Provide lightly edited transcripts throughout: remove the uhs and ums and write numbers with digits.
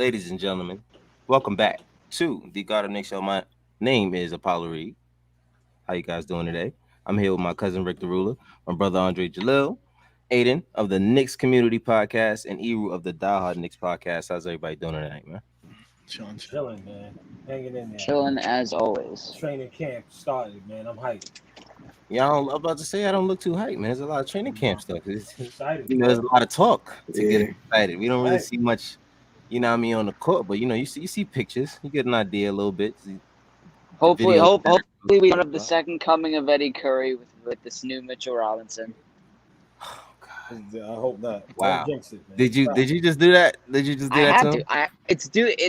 ladies and gentlemen, welcome back to the God of Nick Show. My name is Apollo Reed. How you guys doing today? I'm here with my cousin Rick the Ruler, my brother Andre Jalil, Aiden of the Knicks Community Podcast, and Eru of the Die Hard Knicks Podcast. How's everybody doing tonight, man? Chilling. Chilling, man. Hanging in there. Chilling as always. Training camp started, man. I'm hyped. Yeah, I'm about to say I don't look too hyped, man. There's a lot of training camp stuff. Excited. There's a lot of talk to get Yeah. excited. We don't really Right. see much, on the court, but you see pictures. You get an idea a little bit. Hopefully, videos. hopefully we don't have the second coming of Eddie Curry with this new Mitchell Robinson. Oh, God. I hope not. Wow. Don't jinx it, man. Did you just do that? Did you just do I that have to him?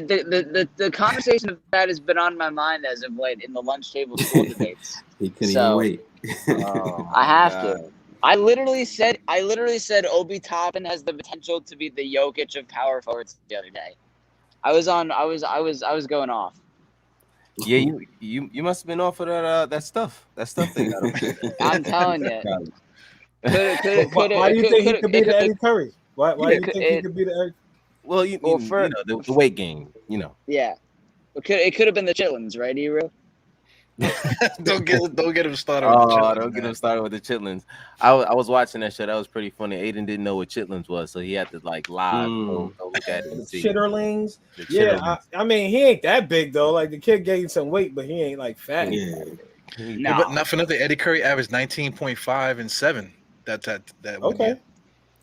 to. The conversation of that has been on my mind as of late in the lunch table school debates. He couldn't So- even wait. Oh, I have God. to. I literally said Obi Toppin has the potential to be the Jokic of power forwards the other day. I was going off. Yeah, you must have been off of that stuff. That stuff they got. I'm telling you. Why do you think he could be the Eddie Curry? Why do you Yeah, think he could be the Eddie? Well, Well, the weight gain. Yeah. It could have been the Chitlins, right, Eru? don't get him started. Oh, with the chillin', don't get man. him started with the chitlins. I was watching that show. That was pretty funny. Aiden didn't know what chitlins was, so he had to live go look at it and see. Shitterlings. The Yeah, chitterlings. I mean, he ain't that big though. Like the kid gained some weight, but he ain't like fat. Yeah. No. But not for nothing. Eddie Curry averaged 19.5 and 7. That one Okay. year.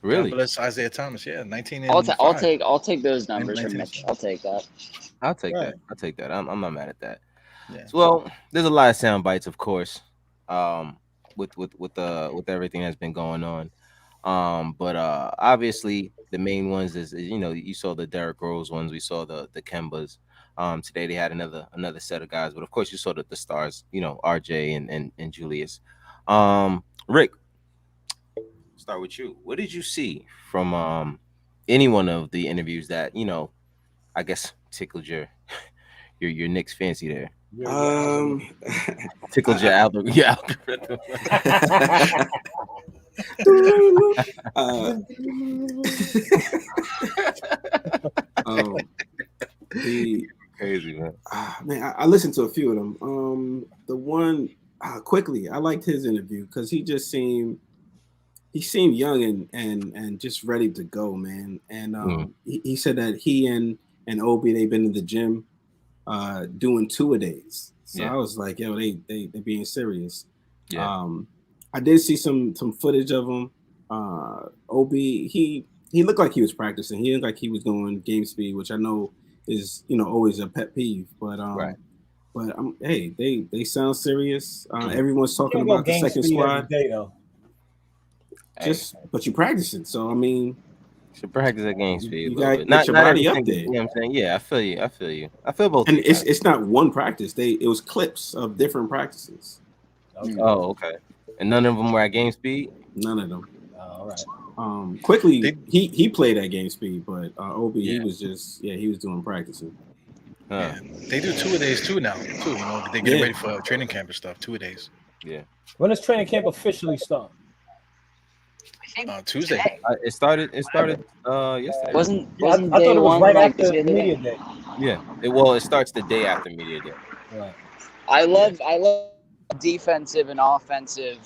Really? God bless Isaiah Thomas. Yeah, 19 and I'll 5. take those numbers from 19. Mitch. I'll take that. I'll take Right. that. I'll take that. I'm not mad at that. Yeah. Well, there's a lot of sound bites, of course, with everything that's been going on. But obviously the main ones is you saw the Derrick Rose ones, we saw the Kembas. Today they had another set of guys, but of course you saw the stars, RJ and Julius. Rick, start with you. What did you see from any one of the interviews that I guess tickled your Knicks fancy there? Tickled your algorithm. The Crazy, man. man, I listened to a few of them. The one quickly, I liked his interview because he seemed young and just ready to go, man. And he said that he and Obi, they've been in the gym doing 2-a-days. So Yeah. I was like, yo, they being serious. Yeah. I did see some footage of him. Obi, he looked like he was practicing. He looked like he was going game speed, which I know is always a pet peeve. But Right. But hey, they sound serious. Mhm. Everyone's talking Can't go about the game second speed every squad. day, though. But you practicing, so I mean, Should practice at game speed. You a little gotta bit. get your body up everything, there. You know what I'm saying? Yeah, I feel you. I feel both. and of you guys. it's not one practice. It was clips of different practices. Okay. Oh, okay. And none of them were at game speed. None of them. All right. Quickly, he played at game speed, but Obi, Yeah. he was doing practicing. Huh. Yeah. They do 2-a-days too now. Too, they get ready for training camp and stuff. 2-a-days. Yeah. When does training camp officially start? Tuesday. It started yesterday. Wasn't I thought day it was one right like after the other day? media day. Yeah. It starts the day after media day. Right. I love defensive and offensive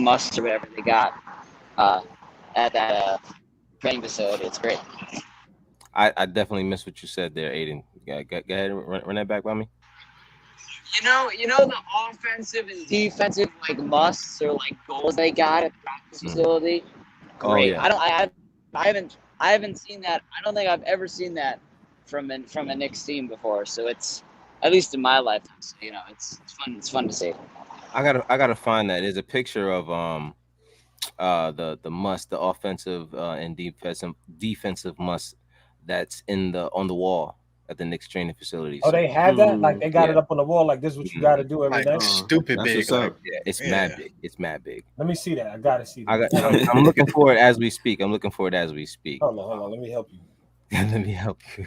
musts or whatever they got at that training facility. It's great. I definitely missed what you said there, Aiden. Go ahead and run that back by me. You know the offensive and defensive like musts or like goals they got at the practice facility. Oh, Great. yeah. I haven't seen that. I don't think I've ever seen that from a Knicks team before. So it's at least in my lifetime. So, it's fun. It's fun to see. I gotta find that. There's a picture of the offensive and defensive must that's on the wall at the Knicks training facilities. Oh, they have that? Like they got Yeah. it up on the wall. Like this is what you got to do every Like day. stupid That's big. what's Like, up. Yeah, it's Yeah. mad big. It's mad big. Let me see that. I got to see that. I'm looking for it as we speak. Hold Hold on. Let me help you. Let me help you.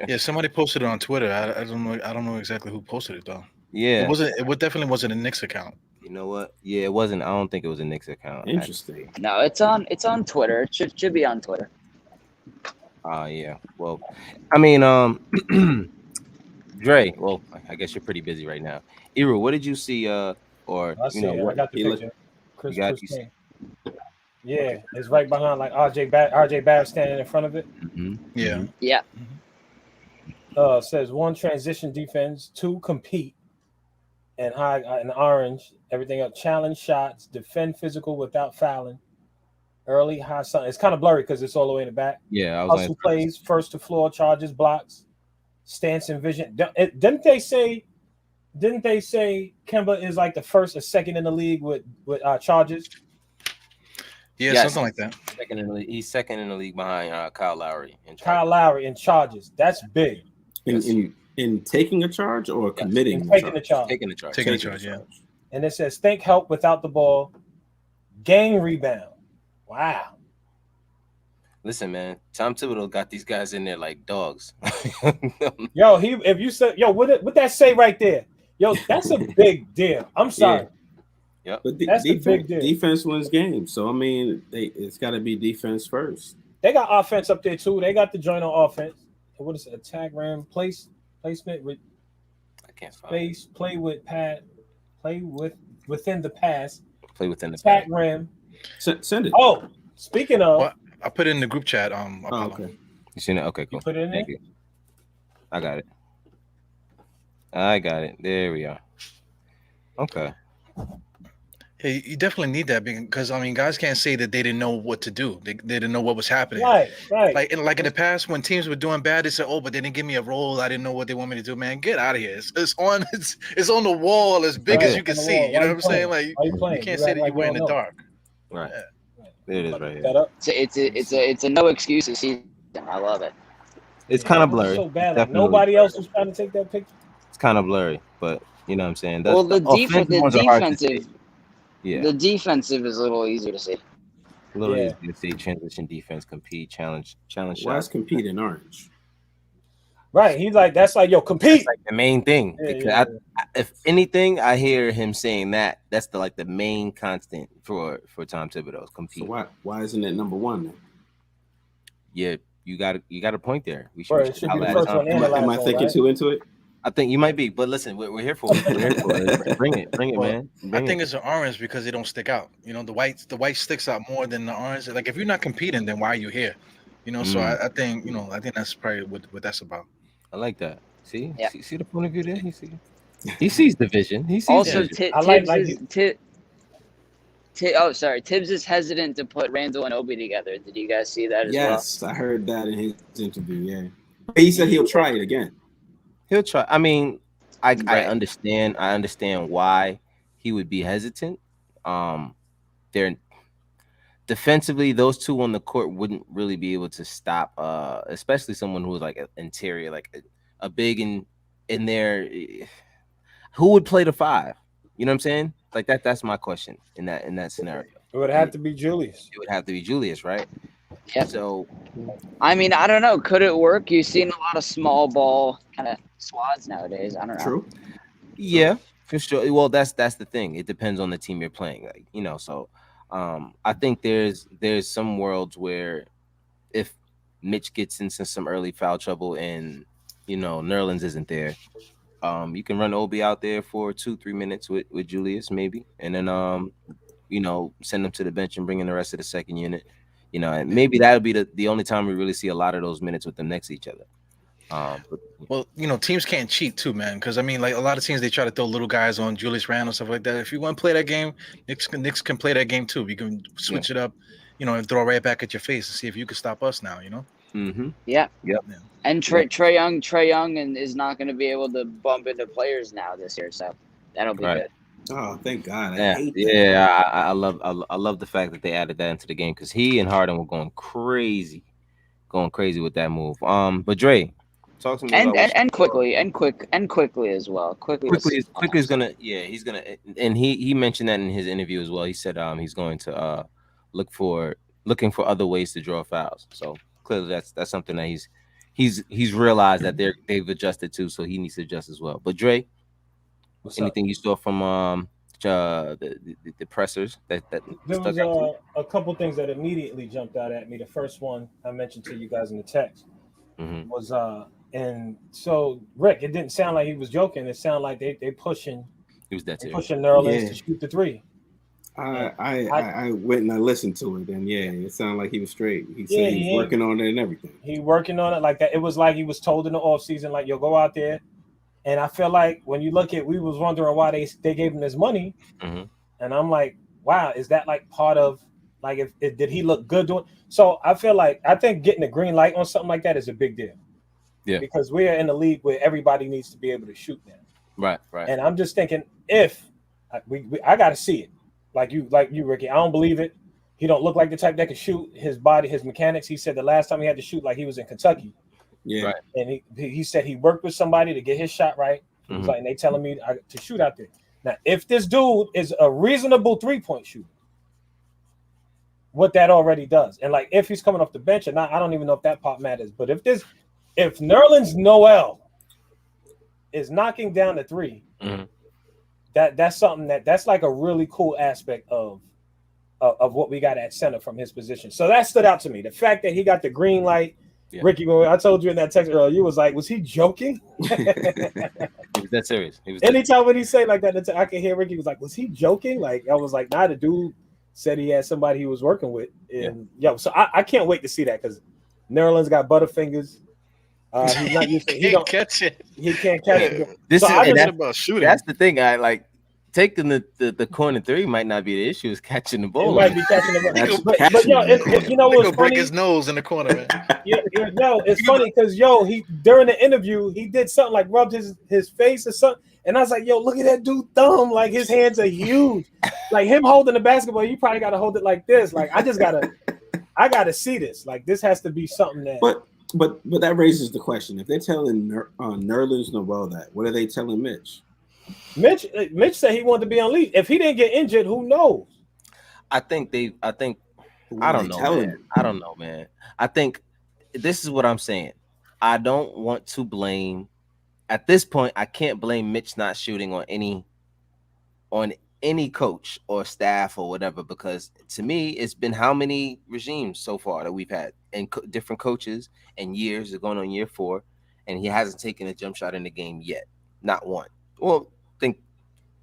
yeah, somebody posted it on Twitter. I don't know exactly who posted it though. Yeah. It definitely wasn't a Knicks account. You know what? Yeah, it wasn't. I don't think it was a Knicks account. Interesting. No, it's on Twitter. It should be on Twitter. Yeah. Well, I mean, Dre. Well, I guess you're pretty busy right now. Eru, what did you see? Or I you see know it. I what got the He look picture. you Chris got? Chris You see? King. Yeah, Okay. it's right behind like RJ Barrett standing in front of it. Mm-hmm. Yeah. Mm-hmm. Yeah. Says one transition defense, two compete, and high in orange. Everything else challenge shots, defend physical without fouling. Early high sun. It's kind of blurry because it's all the way in the back. Yeah, I was Hustle plays, first to floor, charges, blocks, stance and vision. Didn't they say? Didn't they say Kemba is like the first or second in the league with charges? Yeah, Yes. something like that. second in the league. He's second in the league behind Kyle Lowry in Kyle charges. Lowry in charges. That's big. in, Yes. in taking a charge or committing In the taking the charge? charge. Taking the charge. Taking the Taking charge, yeah. And it says think help without the ball, gain rebound. Wow. Listen, man, Tom Thibodeau got these guys in there like dogs. Yo, if you said what that say right there? Yo, that's a big deal. I'm sorry. But That's the big deal. defense wins games. So I mean, it's got to be defense first. They got offense up there too. They got the joint on offense. What is it? Attack ram placement with I can't find space, play within the pass, play within the attack pack. ram. Send it. Oh, speaking of, Well, I put it in the group chat. Oh, Apollo. okay. You seen it? Okay, you cool. put it in there. Thank you. I got it. I got it. There we are. Okay. Yeah, you definitely need that because I mean, guys can't say that they didn't know what to do. They didn't know what was happening. Right. Like in the past, when teams were doing bad, they said, "Oh, but they didn't give me a role. I didn't know what they want me to do." Man, get out of here! It's on the wall as big as you can see. You know what I'm saying? Like Why you playing? you can't say that you were in the dark. Right. Yeah. There it is right here. That up. It's a no excuses season. I love it. It's kind of It was blurry. So bad. Like, Definitely. nobody else was trying to take that picture. It's kind of blurry, but you know what I'm saying. Well, the offensive ones are hard to see. defensive, Yeah, the defensive is a little easier to see. a little Yeah. easier to see. Transition defense, compete, challenge Why shots. is compete in orange? Right. He's like, that's like, yo, compete. That's like the main thing. Yeah, Because yeah, if anything, I hear him saying that. That's the main constant for Tom Thibodeau. So Compete. why isn't it number one then? Yeah, you got a point there. We Bro, we it should be the highlight first Tom one Thibodeau. analyzed. Am I thinking right? too into it? I think you might be, but listen, we're here for it. We're here for it. Bring it, Well, man. I think it's an orange because they don't stick out. You know, the white sticks out more than the orange. Like if you're not competing, then why are you here? You know, so I think that's probably what that's about. I like that. See, Yeah. see the point of view there. He sees the vision. He sees Also, the vision. I like Tibbs is hesitant to put Randall and Obi together. Did you guys see that as Yes, I heard that in his interview. Yeah, he said he'll try it again. He'll try. I mean, I Right. understand. I understand why he would be hesitant. They're defensively, those two on the court wouldn't really be able to stop. Especially someone who was like an interior, like a big in there. Who would play the five? You know what I'm saying? Like that. That's my question in that scenario. It would have to be Julius. It would have to be Julius, right? Yep. So well? I mean, I don't know. Could it work? You've seen a lot of small ball kind of squads nowadays. I don't know. True. yeah, for sure. Well, that's the thing. It depends on the team you're playing. Like, you know, so I think there's some worlds where if Mitch gets into some early foul trouble and Nerlens isn't there, you can run Obi out there for 2-3 minutes with Julius maybe, and then send him to the bench and bring in the rest of the second unit. And maybe that'll be the only time we really see a lot of those minutes with them next to each other. But Well, teams can't cheat too, man. Because I mean, like a lot of teams, they try to throw little guys on Julius Randle, stuff like that. If you want to play that game, Knicks can play that game too. You can switch it up, and throw it right back at your face and see if you can stop us now. Yeah. Yep. And Trey Young and is not going to be able to bump into players now this year, so that'll be Right. good. Oh, thank God. I Yeah, hate that. yeah, I love the fact that they added that into the game because he and Harden were going crazy with that move. But Dre, talk to me And about and quickly as well. Quickly is gonna, he's gonna, and he mentioned that in his interview as well. He said he's going to looking for other ways to draw fouls. So clearly that's something that he's realized that they've adjusted to, so he needs to adjust as well. But Dre, What's up? anything you saw from the pressers that There stuck was out to you? a couple things that immediately jumped out at me. The first one I mentioned to you guys in the text Mhm. was and so Rick, it didn't sound like he was joking. It sounded like they pushing He was that serious. Nerlens Yeah. to shoot the three. I went and I listened to it, and yeah, it sounded like he was straight. He said Yeah, he was he working on it and everything. He working on it like that. It was like he was told in the off season, like, yo, go out there. And I feel like when you look at, we was wondering why they gave him this money, Mhm. and I'm like, wow, is that like part of like if did he look good doing? So I feel like I think getting a green light on something like that is a big deal. Yeah. Because we are in a league where everybody needs to be able to shoot now. Right. And I'm just thinking, if I got to see it, like you, Ricky. I don't believe it. He don't look like the type that can shoot. His body, his mechanics. He said the last time he had to shoot, like he was in Kentucky, Yeah, Right. and he said he worked with somebody to get his shot right. He was Mhm. like, and they telling me to shoot out there. Now, if this dude is a reasonable 3-point shooter, what that already does, and like if he's coming off the bench or not, I don't even know if that part matters. But if Nerlens Noel is knocking down the three, Mhm. that's something that's like a really cool aspect of what we got at center from his position. So that stood out to me. The fact that he got the green light. Yeah. Ricky, when I told you in that text earlier, you was like, was he joking? He was that serious. He was. That, Anytime when he say like that, I can hear Ricky was like, was he joking? Like I was like, nah, the dude said he had somebody he was working with. And so I can't wait to see that because Nerlens got butterfingers. He's not used to He don't catch it. he can't catch it. this So is I and just- About shooting. that's the thing. I like taking the corner three might not be the issue. Is catching the It ball. might be catching the That's ball. But catching yo, the you know He what's gonna break funny? his nose in the corner, man. It's funny because he during the interview he did something like rubbed his face or something, and I was like, yo, look at that dude thumb, like his hands are huge, like him holding the basketball. You probably got to hold it like this. Like I gotta see this. Like this has to be something that. But that raises the question: if they're telling Nerlens Noel that, what are they telling Mitch? Mitch said he wanted to be on lead. If he didn't get injured, who knows? I think What I are don't they know, telling man. I don't know, man. I think this is what I'm saying. I don't want to blame. At this point, I can't blame Mitch not shooting on any coach or staff or whatever, because to me, it's been how many regimes so far that we've had and different coaches and years. It's going on year 4, and he hasn't taken a jump shot in the game yet, not one. Well, I think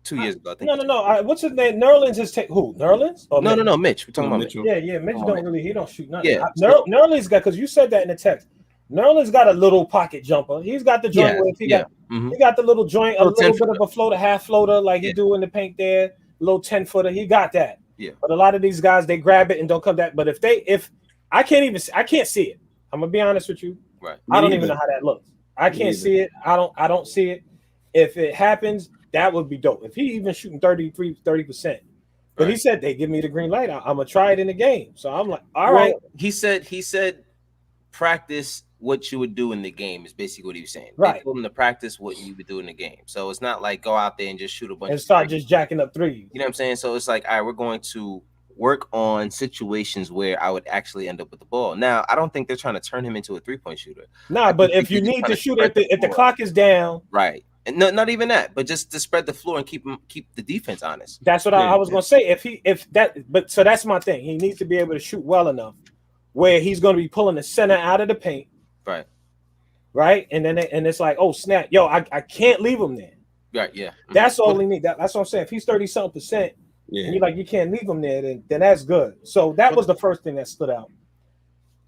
2 years ago. I think No. What's his name? Nerlens is who? Nerlens? Or Mitch? No. Mitch. We're talking about Mitch. Mitchell. Yeah. Mitch Come on, don't man. really. He don't shoot nothing. Yeah. Nerlens got because you said that in the text. Nerlens got a little pocket jumper. He's got the joint where if he got Mhm. he got the little joint, a Little little 10 bit of a floater, half floater, like he Yeah. do in the paint there, little 10-footer. He got that. Yeah. But a lot of these guys they grab it and don't come back. But if I can't see it. I'm gonna be honest with you. Right. I don't Me even either. know how that looks. I Me can't either. see it. I don't see it. If it happens, that would be dope. If he even shooting 30%. But he Right. said they give me the green light. I'm gonna try it in the game. So I'm like, all right. He said practice what you would do in the game is basically what he was saying. Right. They told him to practice what you would do in the game. So it's not like go out there and just shoot a bunch And of start threes. just jacking up threes. You know what I'm saying? So it's like, all right, we're going to work on situations where I would actually end up with the ball. Now, I don't think they're trying to turn him into a 3-point shooter. Nah, I but think if you they're just need trying to to shoot spread if the floor. clock is down, Right. And no, not even that, but just to spread the floor and keep the defense honest. that's what I was gonna say. So that's my thing. He needs to be able to shoot well enough where he's gonna be pulling the center out of the paint, Right. right? And then it's like, oh snap, yo, I can't leave him there. Right. Yeah. That's all he needs. That's what I'm saying. If he's 30-something%, Yeah. and you're like, you can't leave him there, then that's good. So that was the first thing that stood out.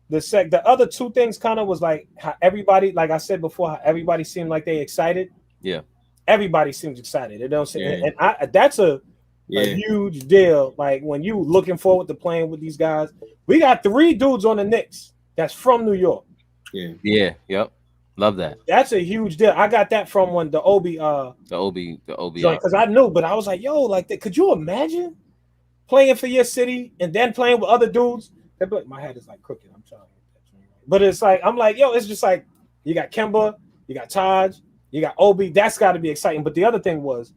The other two things kind of was like how everybody, like I said before, how everybody seemed like they excited. Yeah. Everybody seems excited. It don't seem, Yeah. and that's a Yeah. huge deal. Like when you looking forward to playing with these guys, we got 3 dudes on the Knicks that's from New York. Yeah. Yeah. Yep. Love that. That's a huge deal. I got that from when the Obi The OB. because I knew, but I was like, yo, like could you imagine playing for your city and then playing with other dudes? But my head is like crooked. I'm trying to get that joint right. But it's like I'm like, yo, it's just like you got Kemba, you got Taj, you got Obi. That's got to be exciting. But the other thing was,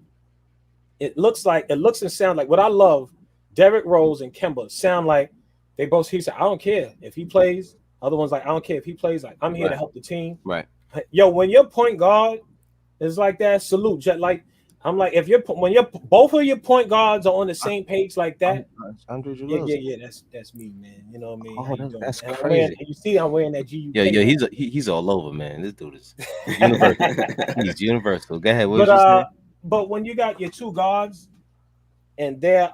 it looks and sound like what I love. Derrick Rose and Kemba sound like they both. He said, I don't care if he plays. Other one's like, I don't care if he plays. Like I'm here to Right. help the team. Right. Yo, when your point guard is like that, salute. Like I'm like, if when both of your point guards are on the same page like that, Andre yeah, Jalil. that's me, man. You know what I mean? Oh, How you doing? that's And crazy. you see, I'm wearing that GUK. Yeah, he's all over, man. This dude is universal. He's universal. Go ahead. What was you saying? But when you got your two guards and they're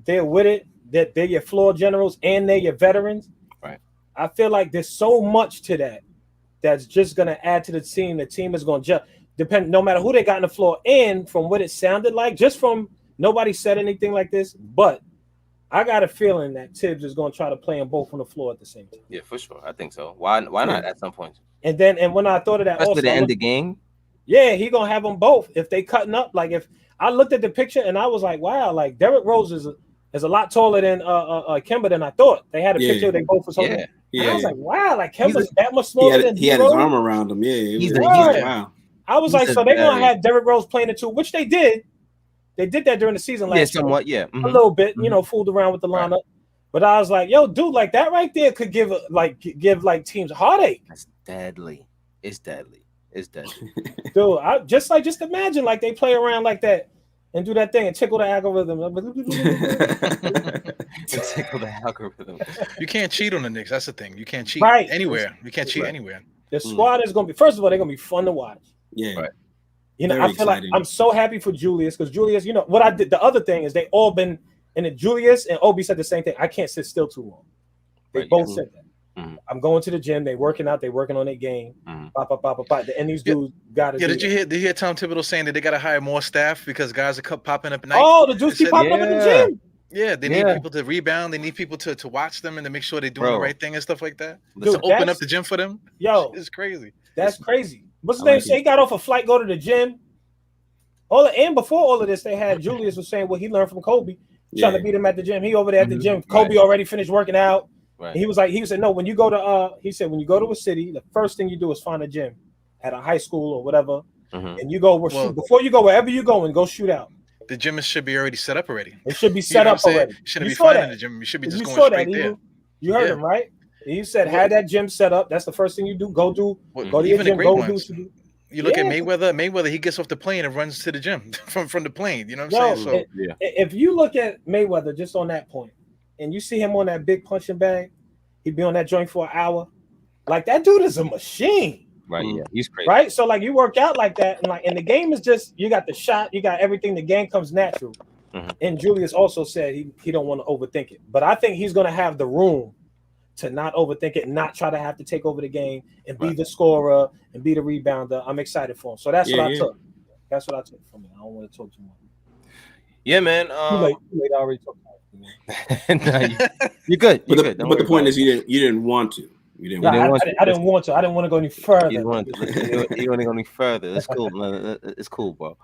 with it, that they're your floor generals and they're your veterans, right? I feel like there's so much to that's just gonna add to the team. The team is gonna just depend, no matter who they got on the floor. And from what it sounded like, just from nobody said anything like this, but I got a feeling that Tibbs is gonna try to play them both on the floor at the same time. Yeah, for sure. I think so. Why not at some point? And when I thought of that, That's also, the end of the game. Yeah, he gonna have them both if they cutting up. Like if I looked at the picture and I was like, wow, like Derrick Rose is a lot taller than Kemba than I thought. They had a picture they both was holding. I was like, wow, like Kemba's that much smaller than he had his arm around him. Yeah, wow. I was like, so they're gonna have Derrick Rose playing the two, which they did. They did that during the season last year. Somewhat, yeah. Mm-hmm. A little bit, fooled around with the lineup. Right. But I was like, yo, dude, like that right there could give teams a heartache. That's deadly. It's deadly. Dude, just imagine like they play around like that and do that thing and tickle the algorithm. Tickle the algorithm. You can't cheat on the Knicks. That's the thing. You can't cheat anywhere. You can't cheat anywhere. The squad is gonna be, first of all, they're gonna be fun to watch. Yeah. Right. I feel like I'm so happy for Julius because Julius, what I did. The other thing is they all been, and Julius and Obi said the same thing. I can't sit still too long. They both said that. Mm-hmm. I'm going to the gym. They working out. They working on their game. Mm-hmm. And these dudes got it. Yeah, did you hear Tom Thibodeau saying that they got to hire more staff because guys are popping up at night? Oh, the dudes keep popping up at the gym. Yeah, they need people to rebound. They need people to watch them and to make sure they're doing the right thing and stuff like that. Dude, to open up the gym for them. Yo, it's crazy. That's crazy. What's his name? Say he got off a flight, go to the gym. And before all of this, they had Julius was saying what he learned from Kobe, trying to beat him at the gym. He over there at the gym. Kobe already finished working out. Right. He said, no, when you go to when you go to a city, the first thing you do is find a gym at a high school or whatever. Mm-hmm. And you go before you go wherever you go and go shoot out. The gym should be already set up already. It should be set up already. You shouldn't be finding the gym. You should be just going straight there. You heard him, right? He said, have that gym set up. That's the first thing you do. Go to your gym. Go do. You look at Mayweather. Mayweather, he gets off the plane and runs to the gym from the plane. You know what I'm saying? So if you look at Mayweather just on that point, and you see him on that big punching bag, he'd be on that joint for an hour. Like that dude is a machine. Right. Yeah. He's crazy. Right. So like you work out like that, and the game is just you got the shot, you got everything. The game comes natural. Mm-hmm. And Julius also said he don't want to overthink it, but I think he's gonna have the room to not overthink it, and not try to have to take over the game and be the scorer and be the rebounder. I'm excited for him. So that's what I took. That's what I took from him. I don't want to talk too much. Yeah, man. Too late. I already talked about it. You're good. But the point is, you didn't want to. You didn't. I didn't want to. I didn't want to go any further. You want to go any further? That's cool. It's cool, bro.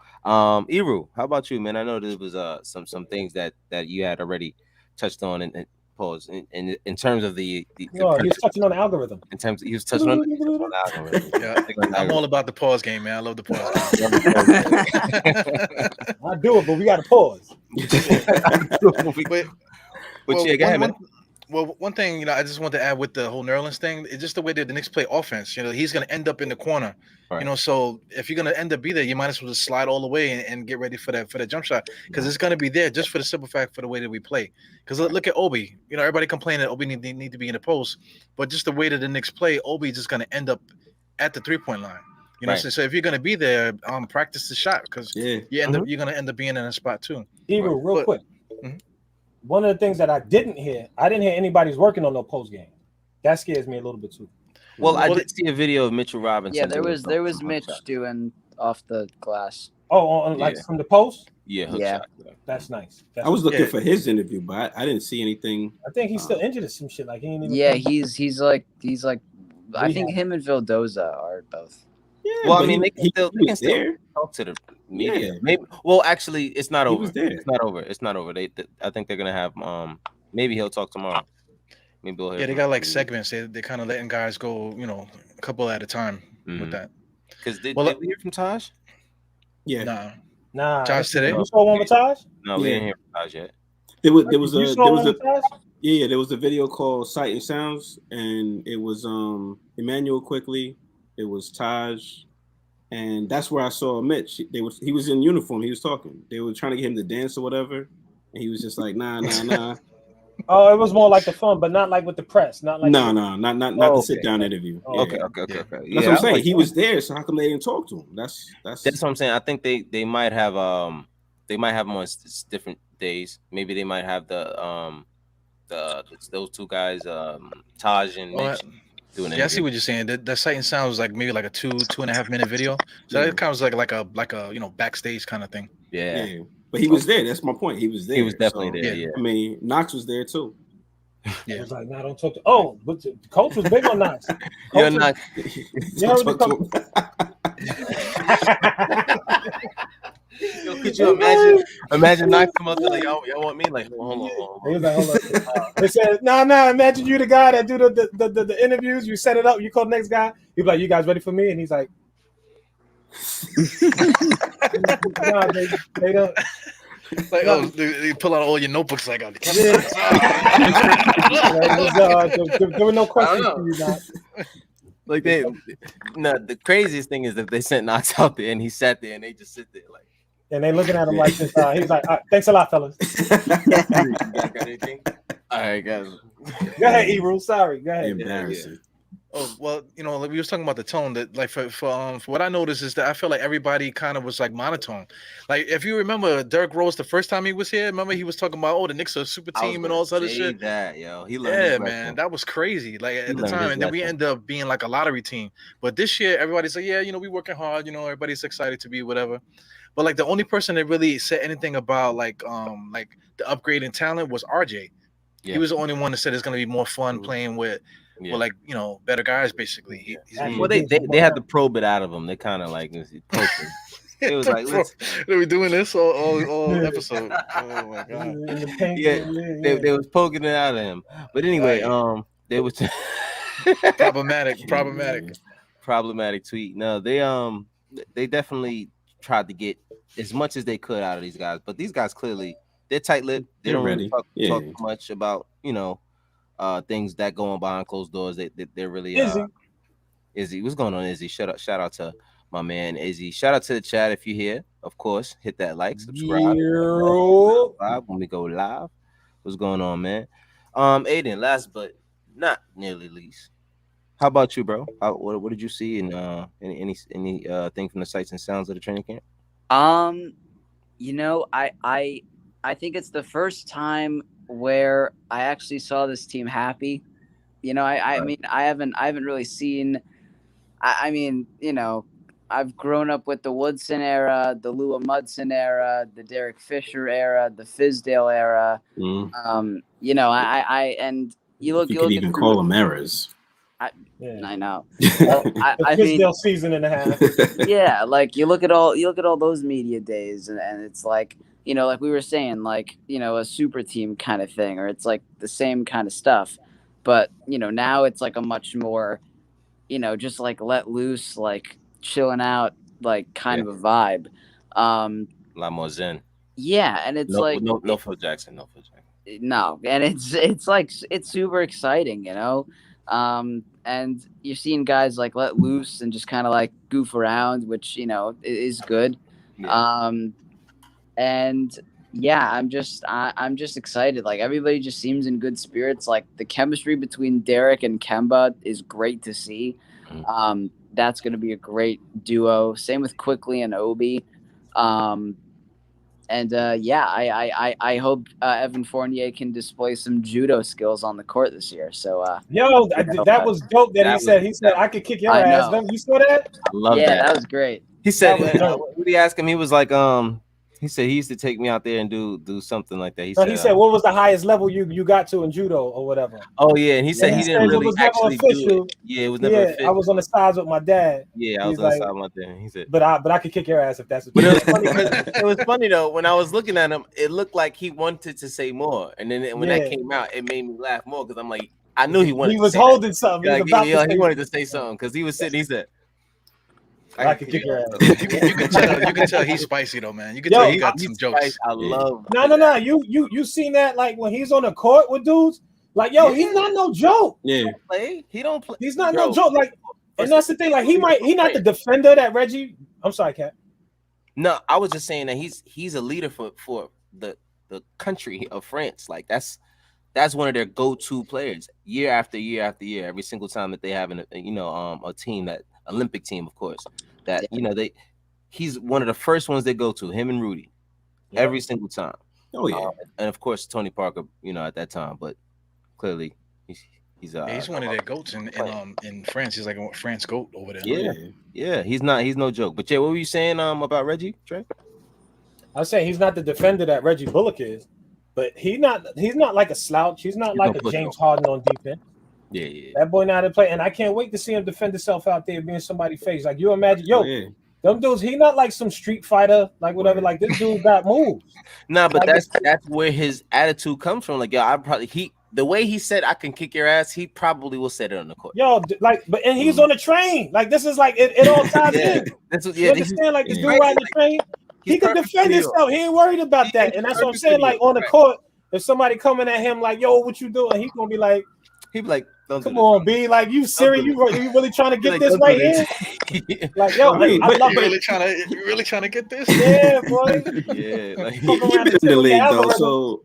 Eru, how about you, man? I know there was some things that you had already touched on and pause in terms of the he was touching on the algorithm. In terms, he was touching on the algorithm. Yeah, I'm all about the pause game, man. I love the pause game. I do it, but we got to pause. But yeah, go ahead, man. Well, one thing, I just want to add with the whole Nerlens thing, it's just the way that the Knicks play offense. He's going to end up in the corner. Right. So if you're going to end up be there, you might as well just slide all the way and get ready for that jump shot because it's going to be there just for the simple fact for the way that we play. Because look at Obi. Everybody complaining that Obi need to be in the post, but just the way that the Knicks play, Obi is just going to end up at the 3-point line. So if you're going to be there, practice the shot because you're going to end up being in a spot too. Even real quick. Mm-hmm. One of the things that I didn't hear anybody's working on no post game. That scares me a little bit too. Well, I did see a video of Mitchell Robinson. Yeah, there was Mitch doing off the glass. Oh, from the post? Yeah. Shot. That's nice. I was looking for his interview, but I didn't see anything. I think he's still injured or some shit. Like he ain't even. Yeah, he's like. I think him and Vildoza are both. Yeah, well, I mean, they can still talk to the media. Yeah. Maybe. Well, actually, it's not over. It's not over. It's not over. I think they're gonna have. Maybe he'll talk tomorrow. Maybe we'll hear they got like segments. They're kind of letting guys go. A couple at a time with that. Because did we hear from Taj? Yeah. Nah. Taj today. You saw one with Taj? No, we didn't hear from Taj yet. There was a video called Sight and Sounds, and it was Emmanuel Quickly. It was Taj, and that's where I saw Mitch. He was in uniform. He was talking. They were trying to get him to dance or whatever, and he was just like, nah. Oh, it was more like the fun, but not like with the press. Not like not the sit down interview. Oh, Okay. That's what I'm saying. He was there, so how come they didn't talk to him? That's what I'm saying. I think they might have him on different days. Maybe they might have those two guys, Taj and Mitch. I see what you're saying. The sight and sound was like maybe like a 2.5 minute video. So that kind of was like a backstage kind of thing. Yeah. But he was there. That's my point. He was there. He was definitely there. Yeah. I mean, Knox was there too. Yeah. It was like, don't talk to. Oh, but the coach was big on Knox. You're not. You heard the coach. Yo, could you imagine Knox come up to like, y'all want me? Like, hold on. He was like, hold on. They said, no. Imagine you the guy that do the interviews. You set it up. You call the next guy. He'd be like, you guys ready for me? And he's like, no, they don't. Like, they pull out all your notebooks. Like, there were no questions for you, Knox. Like the craziest thing is that they sent Knox out there and he sat there and they just sit there like. And they looking at him like this. He's like, thanks a lot, fellas. Got anything? All right, guys. Go ahead, Ebru. Sorry. Go ahead. Embarrassing. Oh, well, like we was talking about the tone that, like, for what I noticed is that I feel like everybody kind of was like monotone. Like, if you remember Derrick Rose the first time he was here, remember he was talking about, the Knicks are a super team and all this other shit. That, yo, he learned man, that was crazy. Like at the time, and then we end up being like a lottery team. But this year, everybody's like, we working hard. Everybody's excited to be whatever. But like the only person that really said anything about like the upgrade in talent was RJ. Yeah. He was the only one that said it's gonna be more fun playing with. Yeah. Well, better guys basically. Well, they had to probe it out of him. They kind of like poking. It was like, are we doing this all episode? Oh my god! They was poking it out of him. But anyway, they was problematic tweet. No, they definitely tried to get as much as they could out of these guys, but these guys clearly they're tight-lipped. They don't really talk much about things that go on behind closed doors. They're really Izzy. What's going on, Izzy? Shout out to my man Izzy. Shout out to the chat if you're here. Of course, hit that like, subscribe when we go live. What's going on, man? Aiden, last but not nearly least. How about you, bro? What did you see in any thing from the sights and sounds of the training camp? I think it's the first time where I actually saw this team happy. I mean, I haven't really seen. I've grown up with the Woodson era, the Lua Mudson era, the Derek Fisher era, the Fizdale era. And you look. You could even call them eras. I know. I mean, Fizdale season and a half. Yeah, like you look at all those media days, and it's like. Like we were saying, like, a super team kind of thing, or it's like the same kind of stuff. But, now it's like a much more, just like let loose, like chilling out, like kind of a vibe. A lot more zen. Yeah. And it's no Phil Jackson. No. And it's like, it's super exciting, and you're seeing guys like let loose and just kind of like goof around, which, is good. Yeah. And yeah, I'm just excited. Like everybody just seems in good spirits. Like the chemistry between Derek and Kemba is great to see. That's going to be a great duo. Same with Quickly and Obi. I hope Evan Fournier can display some judo skills on the court this year. So that was dope. He said I could kick your ass. You saw that? I love that. Yeah, that was great. He said, what did he ask him? He was like, he said he used to take me out there and do something like that. He said, what was the highest level you got to in judo or whatever? Oh yeah, and he said he didn't really actually do it. Yeah, it was never official. I was on the sides with my dad. Yeah, I was on the side with my dad. He said, but I could kick your ass if that's what. But it was funny though. When I was looking at him, it looked like he wanted to say more, and then when that came out, it made me laugh more because I'm like, I knew he wanted. He was holding something. He wanted to say something because he was sitting. He said. I could kick your ass. You can tell he's spicy though, man. You can tell he got some jokes. I love. No. You seen that like when he's on the court with dudes? Like he's not no joke. Yeah, he don't play. He's not no joke. Like And that's the thing. Like he not the defender that Reggie. I'm sorry, Cat. No, I was just saying that he's a leader for the country of France. Like that's one of their go-to players year after year after year. Every single time that they have a team, that Olympic team, of course, that he's one of the first ones they go to. Him and Rudy, every single time. Oh yeah, and of course Tony Parker, at that time, but clearly he's one of their goats in France. He's like a France goat over there. Yeah. He's no joke. But what were you saying about Reggie, Trey? I was saying he's not the defender that Reggie Bullock is, but he's not like a slouch. He's not like a James Harden on defense. Yeah. That boy know how to play, and I can't wait to see him defend himself out there being somebody's face. Like you imagine, them dudes. He not like some street fighter, like whatever. Like this dude got moves. Nah, but that's where his attitude comes from. Like the way he said I can kick your ass, he probably will say it on the court. And he's on the train. Like this is like it all ties in. You understand? Like this dude riding the train, he can defend himself. He ain't worried about that. And that's what I'm saying. Like on the court, if somebody coming at him like, "Yo, what you doing?" He's gonna be like, "Come on, B. Like you serious? You really trying to get this right here?" Like yo, I love it. You really trying to get this? Yeah, boy. Yeah, like, he been in the league though, so.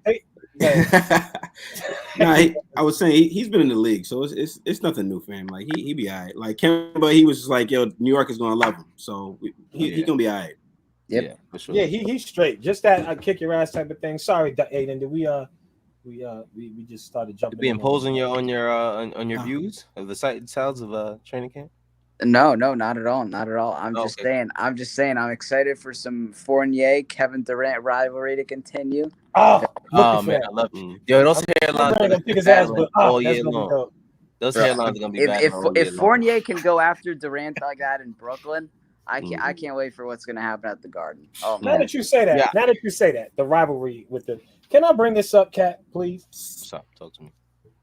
I was saying he's been in the league, so it's nothing new for him. Like he be all right. Like Kemba, he was just like, yo, New York is gonna love him, so he gonna be all right. Yep. Yeah, for sure. Yeah, he's straight. Just that kick your ass type of thing. Sorry, Aiden. Did we just started jumping? Be imposing on your views of the sight and sounds of training camp? No, not at all. Not at all. I'm just saying I'm excited for some Fournier, Kevin Durant rivalry to continue. Oh man, I love it. Yo, those hairlines all year long. Those hairlines are gonna be bad. If Fournier can go after Durant like that in Brooklyn, I can't wait for what's gonna happen at the Garden. Oh man. Now that you say that, the rivalry with the. Can I bring this up, Cat, please? Stop. Talk to me.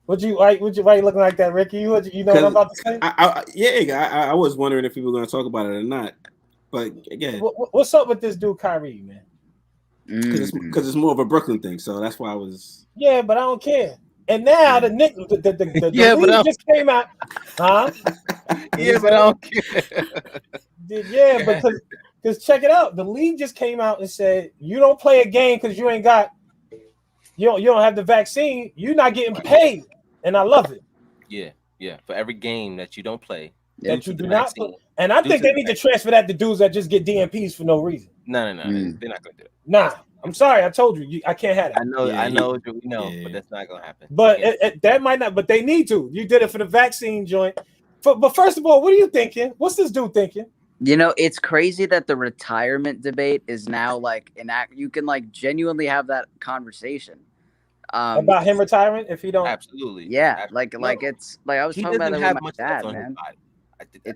Why you looking like that, Ricky? You know what I'm about to say? I was wondering if we were going to talk about it or not. But again, what's up with this dude Kyrie, man? Because it's more of a Brooklyn thing, so that's why I was. Yeah, but I don't care. And now the league just came out, huh? Yeah, but I don't care. Yeah, because check it out. The league just came out and said you don't play a game because you don't have the vaccine. You're not getting paid. And I love it. Yeah. For every game that you don't play, that you do not play. And I think they need to transfer that to dudes that just get DMPs for no reason. No. They're not gonna do it. Nah, I'm sorry. I told you I can't have it. I know, but that's not gonna happen. But that might not. But they need to. You did it for the vaccine joint. But first of all, what are you thinking? What's this dude thinking? It's crazy that the retirement debate is now like you can like genuinely have that conversation. About him retiring if he don't. Absolutely. Yeah. Absolutely. Like it's like I was talking about it with my dad, man.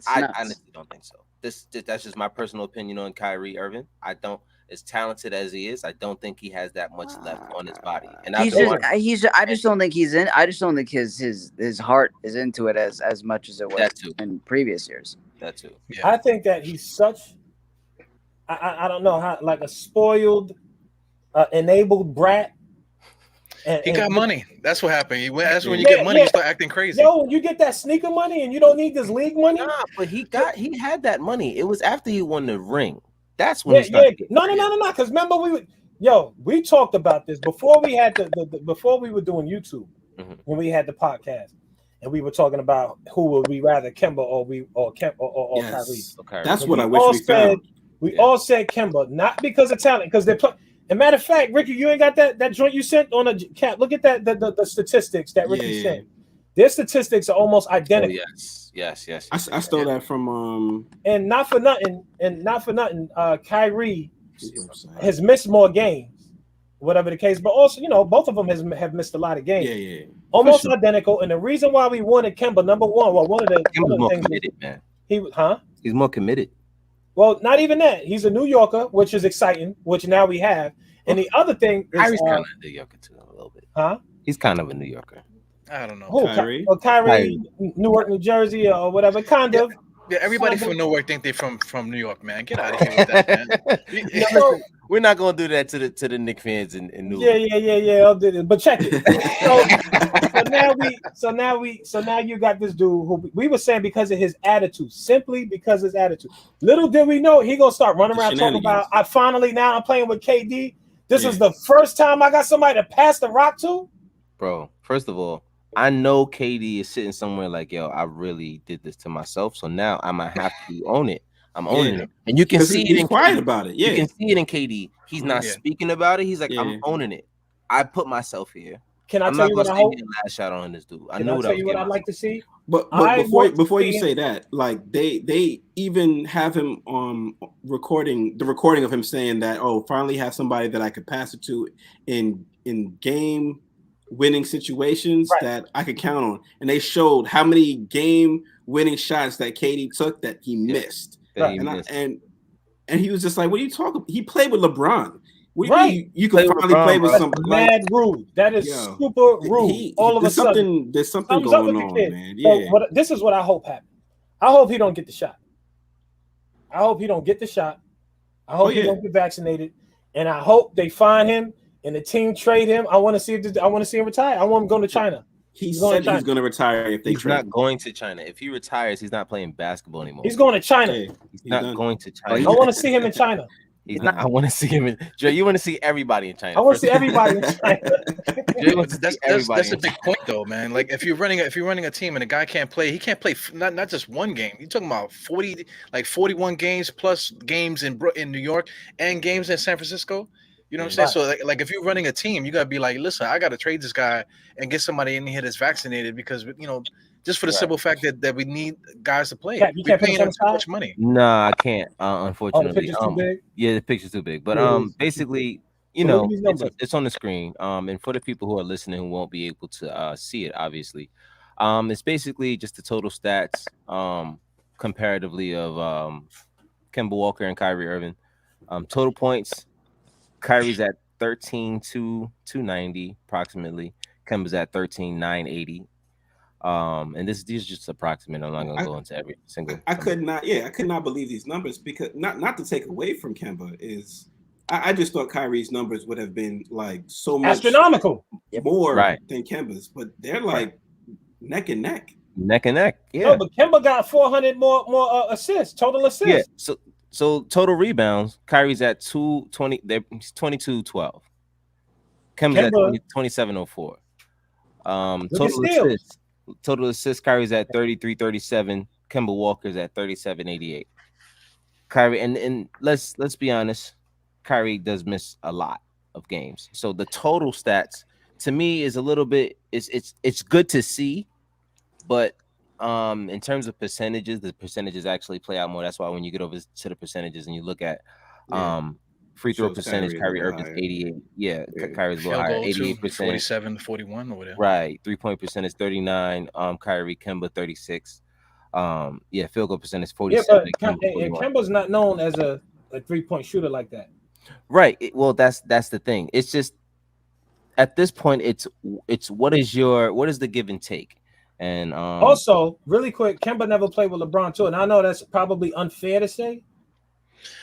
I honestly don't think so. That's just my personal opinion on Kyrie Irving. I don't, as talented as he is, I don't think he has that much left on his body. And I just don't think he's in. I just don't think his heart is into it as much as it was in previous years. That too. Yeah. I think that he's such. I don't know how, like a spoiled, enabled brat. He got money. That's what happened. That's when you get money, you start acting crazy. Yo, you get that sneaker money and you don't need this league money. Nah, but he had that money. It was after he won the ring. That's when he started. No. Because remember we talked about this before we had before we were doing YouTube when we had the podcast and we were talking about who would we rather, Kemba or Kyrie. That's what I wish we found. We all said Kemba, not because of talent, because they're playing. As a matter of fact, Ricky, you ain't got that joint you sent on a cap. Look at that the statistics that Ricky sent. Their statistics are almost identical. Oh, yes. I stole that from And not for nothing, Kyrie has missed more games, whatever the case. But also, both of them have missed a lot of games. Yeah. Almost identical. And the reason why we wanted Kemba, number one, one of the things committed, man. He's more committed. Well, not even that. He's a New Yorker, which is exciting, which now we have. And the other thing is Kyrie's kind of a New Yorker too, a little bit. Huh? He's kind of a New Yorker. I don't know. Who? Kyrie, Newark, New Jersey, or whatever. Kind of. Yeah, everybody from Newark think they're from New York, man. Get out of here with that, man. We're not gonna do that to the Knicks fans in Newark. Yeah. I'll do it. But check it. So now you got this dude who we were saying because of his attitude, simply because of his attitude. Little did we know he gonna start running around talking about I'm playing with KD. This is the first time I got somebody to pass the rock to. Bro, first of all, I know KD is sitting somewhere like, yo, I really did this to myself. So now I might have to own it. I'm owning it. And you can see he's quiet about it. Yeah. You can see it in KD. He's not speaking about it. He's like, I'm owning it. I put myself here. Can I tell you what I hope? Last shot on this dude. Can I tell you what I'd like to see? But before you say that, like they even have him recording of him saying that, oh, finally have somebody that I could pass it to in game winning situations that I could count on. And they showed how many game winning shots that KD took that he missed. And he was just like, what are you talking? He played with LeBron. You can finally play with some mad rude. That is super rude. All of a sudden, there's something going on, man. Yeah. So this is what I hope happens. I hope he don't get the shot. I hope he don't get he don't get vaccinated, and I hope they find him and the team trade him. I want to see him retire. I want him going to China. He said he's going to retire if they trade him. He's not going to China. If he retires, he's not playing basketball anymore. He's going to China. He's not going to China. I want to see him in China. He's not. I want to see him in. Dre, you want to see everybody in China. I want to see everybody in China. That's a big point, though, man. Like if you're running a team and a guy can't play, he can't play not just one game. You're talking about 41 games plus games in New York and games in San Francisco. You know what I'm saying? So like if you're running a team, you gotta be like, listen, I gotta trade this guy and get somebody in here that's vaccinated because just for the simple fact that we need guys to play. You can't pay him too much money. Nah, I can't. Unfortunately, the picture's too big. Yeah, the picture's too big. But basically, it's on the screen. And for the people who are listening who won't be able to see it, obviously, it's basically just the total stats, comparatively of Kemba Walker and Kyrie Irving. Total points. Kyrie's at 13,290 approximately. Kemba's at 13,980. And these are just approximate. I'm not gonna go into every single. I could not believe these numbers because not to take away from Kemba is I just thought Kyrie's numbers would have been like so much astronomical more than Kemba's, but they're like neck and neck. Neck and neck. Yeah. No, but Kemba got 400 more assists, total assists. Yeah. So total rebounds, Kyrie's at 220. He's 22-12. Kemba's at 27-04. Total assists, Kyrie's at 33-37. Kemba Walker's at 37-88. Kyrie, and let's be honest, Kyrie does miss a lot of games. So the total stats to me is a little bit it's good to see, but in terms of percentages, the percentages actually play out more. That's why when you get over to the percentages and you look at free throw percentage, Kyrie Irving's 88. Yeah, Kyrie's a little higher, 88%. 47 to 41 over there. Right. 3-point percentage 39. Kyrie, Kemba 36. Field goal percentage 47. Yeah, but Kemba's not known as a 3-point shooter like that. Right. Well, that's the thing. It's just at this point, it's what is the give and take? And also, really quick, Kemba never played with LeBron too, and I know that's probably unfair to say.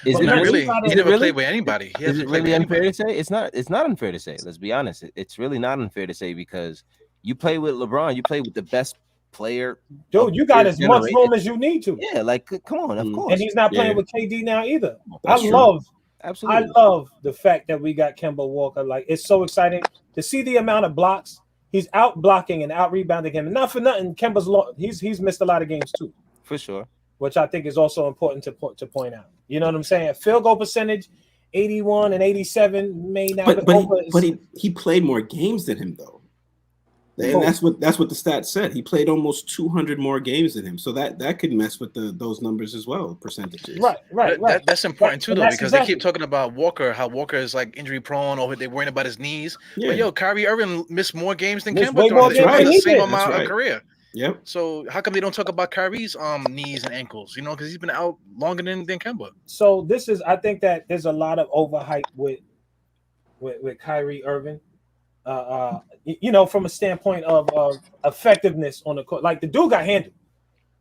Is it really? He never played with anybody. Is it really unfair to say? It's not unfair to say. Let's be honest. It's really not unfair to say because you play with LeBron, you play with the best player. Dude, you got as much room as you need to. Yeah, like come on, of course. And he's not playing with KD now either. Absolutely. I love the fact that we got Kemba Walker. Like it's so exciting to see the amount of blocks. He's out blocking and out rebounding him. And not for nothing, Kemba's he's missed a lot of games too. For sure. Which I think is also important to point out. You know what I'm saying? Field goal percentage, 81 and 87 may not. But he played more games than him though. And that's what the stats said. He played almost 200 more games than him. So that could mess with those numbers as well, percentages. Right. That's important too, though, because they keep talking about Walker, how Walker is like injury prone, or they're worrying about his knees. Yeah. But Kyrie Irving missed more games than Kemba throughout the same amount of career. Yep. So how come they don't talk about Kyrie's knees and ankles? Because he's been out longer than Kemba. So I think that there's a lot of overhype with Kyrie Irving. From a standpoint of effectiveness on the court, like the dude got handled.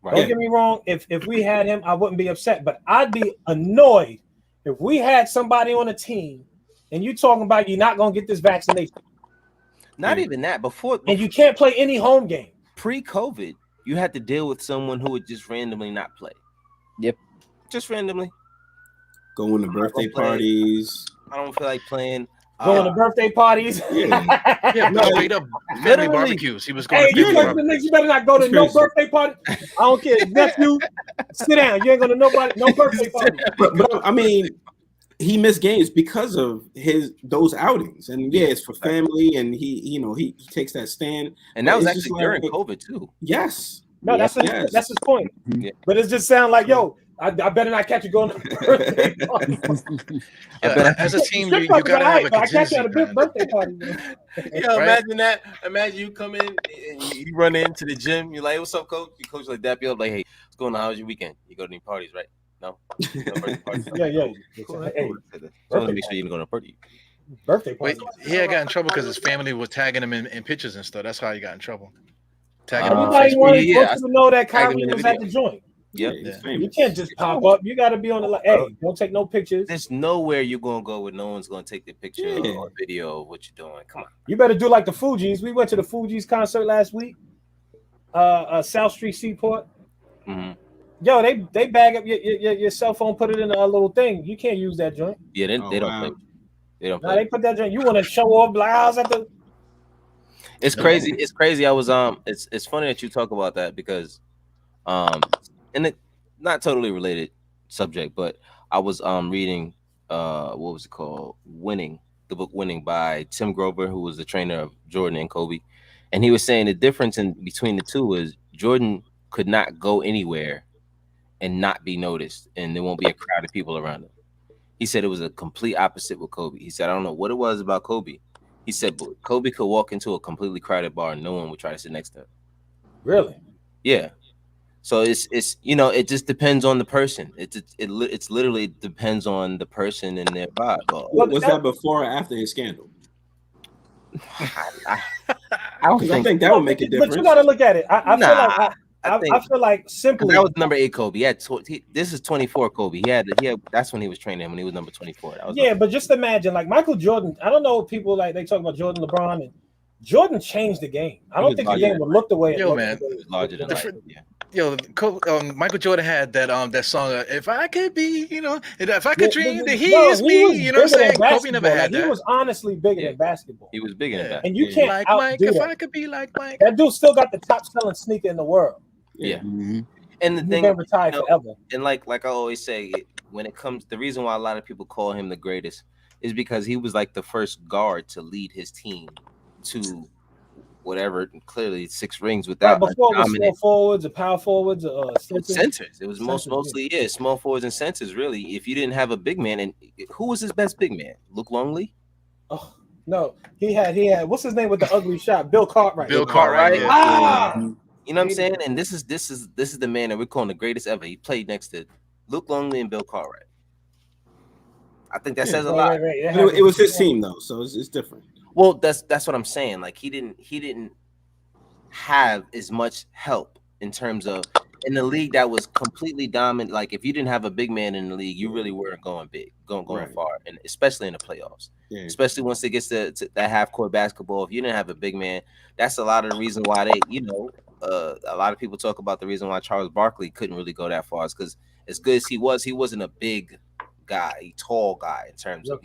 Right. Don't get me wrong. If we had him, I wouldn't be upset, but I'd be annoyed if we had somebody on a team and you talking about you're not gonna get this vaccination. Not even that. Before and you can't play any home game. pre-COVID, you had to deal with someone who would just randomly not play. Yep. Just randomly. Going to birthday play. parties. I don't feel like playing. Going to birthday parties. Yeah. Yeah, No, straight up family literally. barbecues. He was going Hey, to you family like the barbecues. niggas, you better not go to no Seriously. birthday party. I don't care. Nephew, sit down. You ain't going to no birthday party. But I mean, he missed games because of those outings, and yeah, it's for family, and he takes that stand. And that was It's actually just like- during COVID too. Yes, No, that's Yes. that's his point. Yeah. But it just sounds like, yo, I better not catch you going to a birthday party. Yeah, as a team, you Strip clubs gotta are have hype, a but I catch you contingency at a big plan. birthday party. Man. Yo, Right? imagine that. Imagine you come in and you run into the gym. You're like, "What's up, coach?" Your coach like dap you up, like, "Hey, what's going on? How was your weekend? You go to any parties, right? No, no birthday parties. Yeah. Cool, Hey, Just want to make sure you didn't go to a party. birthday party. Wait, he had got in trouble because his family was tagging him in pictures and stuff. That's how he got in trouble. Tagging him on Everybody Facebook. wanted yeah, you to know that tag him Kyrie in the was at video. the joint. Yep. he's Yeah. famous. You can't just pop up. You got to be on the hey, don't take no pictures. There's nowhere you're gonna go where no one's gonna take the picture Yeah. or video of what you're doing. Come on. You better do like the Fugees. We went to the Fugees concert last week. South Street Seaport. Mm-hmm. Yo, they bag up your cell phone, put it in a little thing. You can't use that joint. Yeah, they Oh, don't wow. play. They don't Now play. they put that joint. You want to show off? Like, I was at the. It's crazy. It's crazy. I was It's funny that you talk about that because and it not totally related subject, but I was reading what was it called? Winning, the book Winning by Tim Grover, who was the trainer of Jordan and Kobe, and he was saying the difference in between the two is Jordan could not go anywhere and not be noticed, and there won't be a crowd of people around him. He said it was a complete opposite with Kobe. He said I don't know what it was about Kobe. He said but Kobe could walk into a completely crowded bar and no one would try to sit next to him. Really? Yeah. So it's it just depends on the person. It's literally depends on the person and their vibe. What was that before or after his scandal? I don't Because I think think that would make a difference. But you got to look at it. I feel like simply. that was number 8 Kobe. This is 24 Kobe. He had that's when he was training him when he was number 24. That was Yeah, but just imagine, like Michael Jordan. I don't know if people like they talk about Jordan, LeBron, and Jordan changed the game. I don't was think the larger game would look the way it Yo, looked. man. He was larger than life. Different- Yeah. Yo, Michael Jordan had that song. If I could be, if I could dream, then he is me. You know what I'm saying? Kobe never had He that. was honestly bigger Yeah. than basketball. He was bigger than Yeah. that. And you Yeah. can't Like Mike, outdo if that. I could be like Mike. That dude still got the top selling sneaker in the world. Yeah. Mhm. And the He's thing, been retired you know, forever. and like I always say, when it comes, the reason why a lot of people call him the greatest is because he was like the first guard to lead his team to whatever, clearly 6 rings without Before it was small dominant forwards or power forwards or centers. centers. It was Centers, mostly small forwards and centers. Really, if you didn't have a big man, and who was his best big man? Luke Longley. Oh, no, he had what's his name with the ugly shot? Bill Cartwright. Bill Cartwright. Yeah. Ah, You know what I'm saying? And this is the man that we're calling the greatest ever. He played next to Luke Longley and Bill Cartwright. I think that Yeah. says a lot. Right. It was his team though, so it's different. Well, that's what I'm saying. Like he didn't have as much help in terms of in the league that was completely dominant. Like if you didn't have a big man in the league, you really weren't going big, going Right. far, and especially in the playoffs. Yeah. Especially once it gets to that half court basketball. If you didn't have a big man, that's a lot of the reason why they, a lot of people talk about the reason why Charles Barkley couldn't really go that far is because as good as he wasn't a big guy, a tall guy in terms of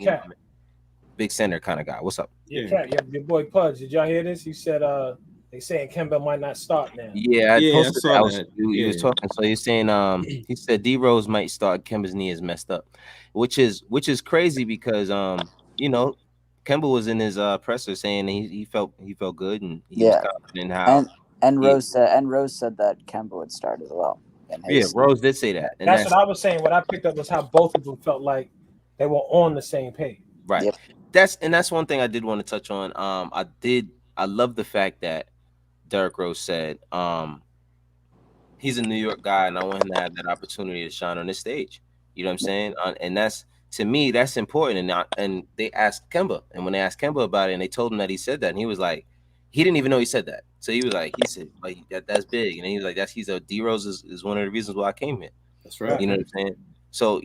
big center kind of guy. What's up? Yeah, your boy Pudge. Did y'all hear this? He said they saying Kemba might not start now. Yeah, Yeah, I posted saw that. that. He was Yeah. talking. So he's saying he said D Rose might start. Kemba's knee is messed up, which is crazy because Kemba was in his presser saying he felt good and he was confident in how And Rose said that Kemba would start as well. Rose did say that. And That's what I was saying. What I picked up was how both of them felt like they were on the same page. right. Yep. That's one thing I did want to touch on. I love the fact that Derrick Rose said he's a New York guy and I want him to have that opportunity to shine on this stage. You know what I'm saying? And that's, to me, that's important. And they asked Kemba, and when they asked Kemba about it and they told him that he said that, and he was like, he didn't even know he said that. So he was like, he said like that's big, and he was like, D Rose is one of the reasons why I came here. That's right. You know what I'm saying? So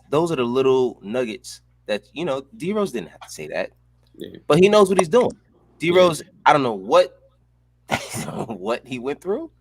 those are the little nuggets that D Rose didn't have to say that. Yeah. but he knows what he's doing. D Rose, I don't know what what he went through,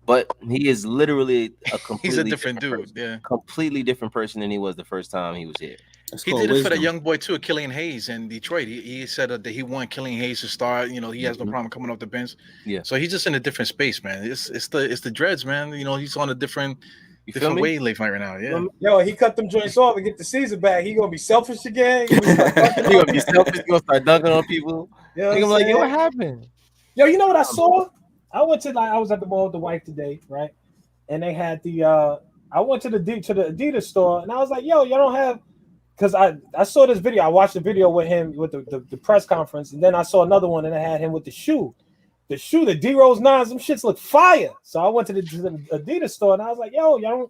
but he is literally a He's a completely different dude. person, Yeah. completely different person than he was the first time he was here. That's He called did it for wisdom. that young boy too, Killian Hayes in Detroit. He said that he want Killian Hayes to start. You know, he has no Mhm. problem coming off the bench. Yeah. So he's just in a different space, man. It's the dreads, man. You know, he's on a different You feel me? wavelength right now. Yeah. Yo, he cut them joints off and get the season back. He gonna be selfish again. He gonna start dunking He on gonna be people. selfish. He gonna start dunking on people. You know what Nigga, I'm like, yo, what saying? happened? Yo, you know what I saw? I was at the mall with the wife today, right? And they had I went to the Adidas store and I was like, yo, y'all don't have, because I saw this video. I watched the video with him with the press conference, and then I saw another one and I had him with the shoe. The D Rose 9s, them shits look fire. So I went to the Adidas store and I was like, yo, y'all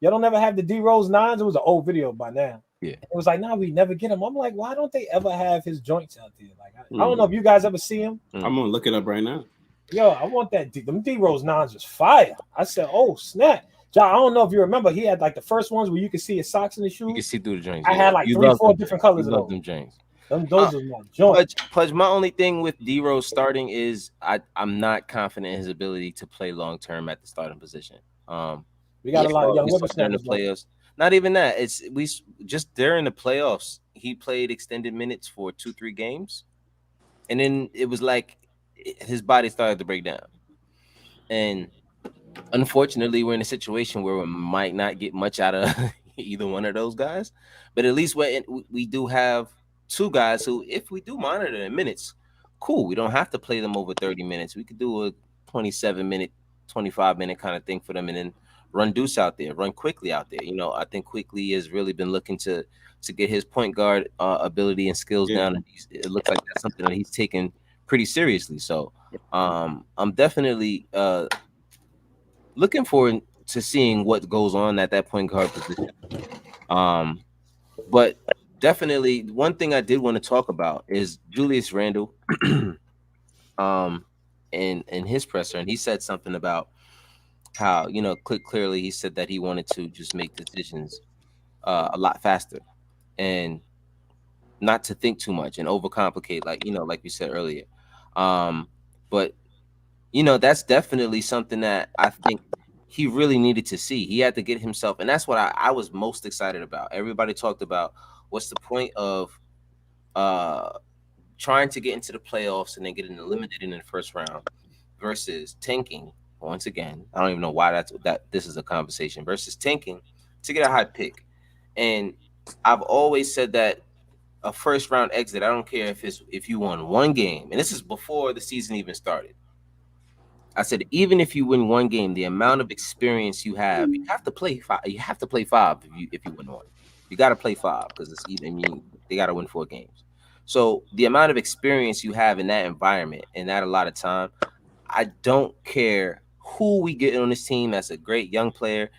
don't ever have the D Rose 9s. It was an old video by now. Yeah. It was like, nah, we never get them. I'm like, why don't they ever have his joints out there? Like, I don't know if you guys ever see him. I'm gonna look it up right now. Yo, I want that. Them D Rose 9s was fire. I said, oh snap. John, I don't know if you remember, he had like the first ones where you could see his socks and his shoes. You can see through the joints. I had like You 3 or love 4 them. different colors You of love those. them James. Those are my joints. Pudge, my only thing with D Rose starting is I'm not confident in his ability to play long term at the starting position. We got a lot of young we saw during the whippersnappers. though. playoffs. Not even that. It's we just during the playoffs, he played extended minutes for 2-3 games, and then it was like his body started to break down. And unfortunately, we're in a situation where we might not get much out of either one of those guys. But at least we do have 2 guys who, if we do monitor their minutes, cool. We don't have to play them over 30 minutes. We could do a 27-minute, 25-minute kind of thing for them, and then run Deuce out there, run Quickly out there. You know, I think Quickly has really been looking to get his point guard ability and skills down. And it looks like that's something that he's taken pretty seriously. So I'm definitely looking forward to seeing what goes on at that point guard position. But definitely one thing I did want to talk about is Julius Randle in his presser, and he said something about how, you know, clearly he said that he wanted to just make decisions a lot faster and not to think too much and overcomplicate, like, you know, like you said earlier. But you know, that's definitely something that I think he really needed to see. He had to get himself, and that's what I was most excited about. Everybody talked about what's the point of trying to get into the playoffs and then getting eliminated in the first round versus tanking. Once again, I don't even know why that this is a conversation, versus tanking to get a high pick. And I've always said that a first round exit, I don't care if you won one game, and this is before the season even started. I said, even if you win one game, the amount of experience you have to play 5. You have to play 5 if you win one. You got to play 5 because it's even. I mean, they got to win 4 games. So the amount of experience you have in that environment and that a lot of time, I don't care who we get on this team that's a great young player.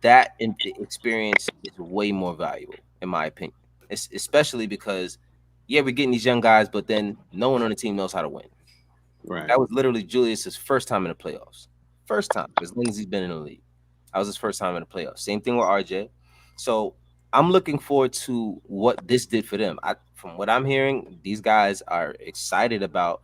That experience is way more valuable, in my opinion. It's especially because, yeah, we're getting these young guys, but then no one on the team knows how to win. Right. That was literally Julius's first time in the playoffs. First time, as long as he's been in the league. That was his first time in the playoffs. Same thing with RJ. So I'm looking forward to what this did for them. From what I'm hearing, these guys are excited about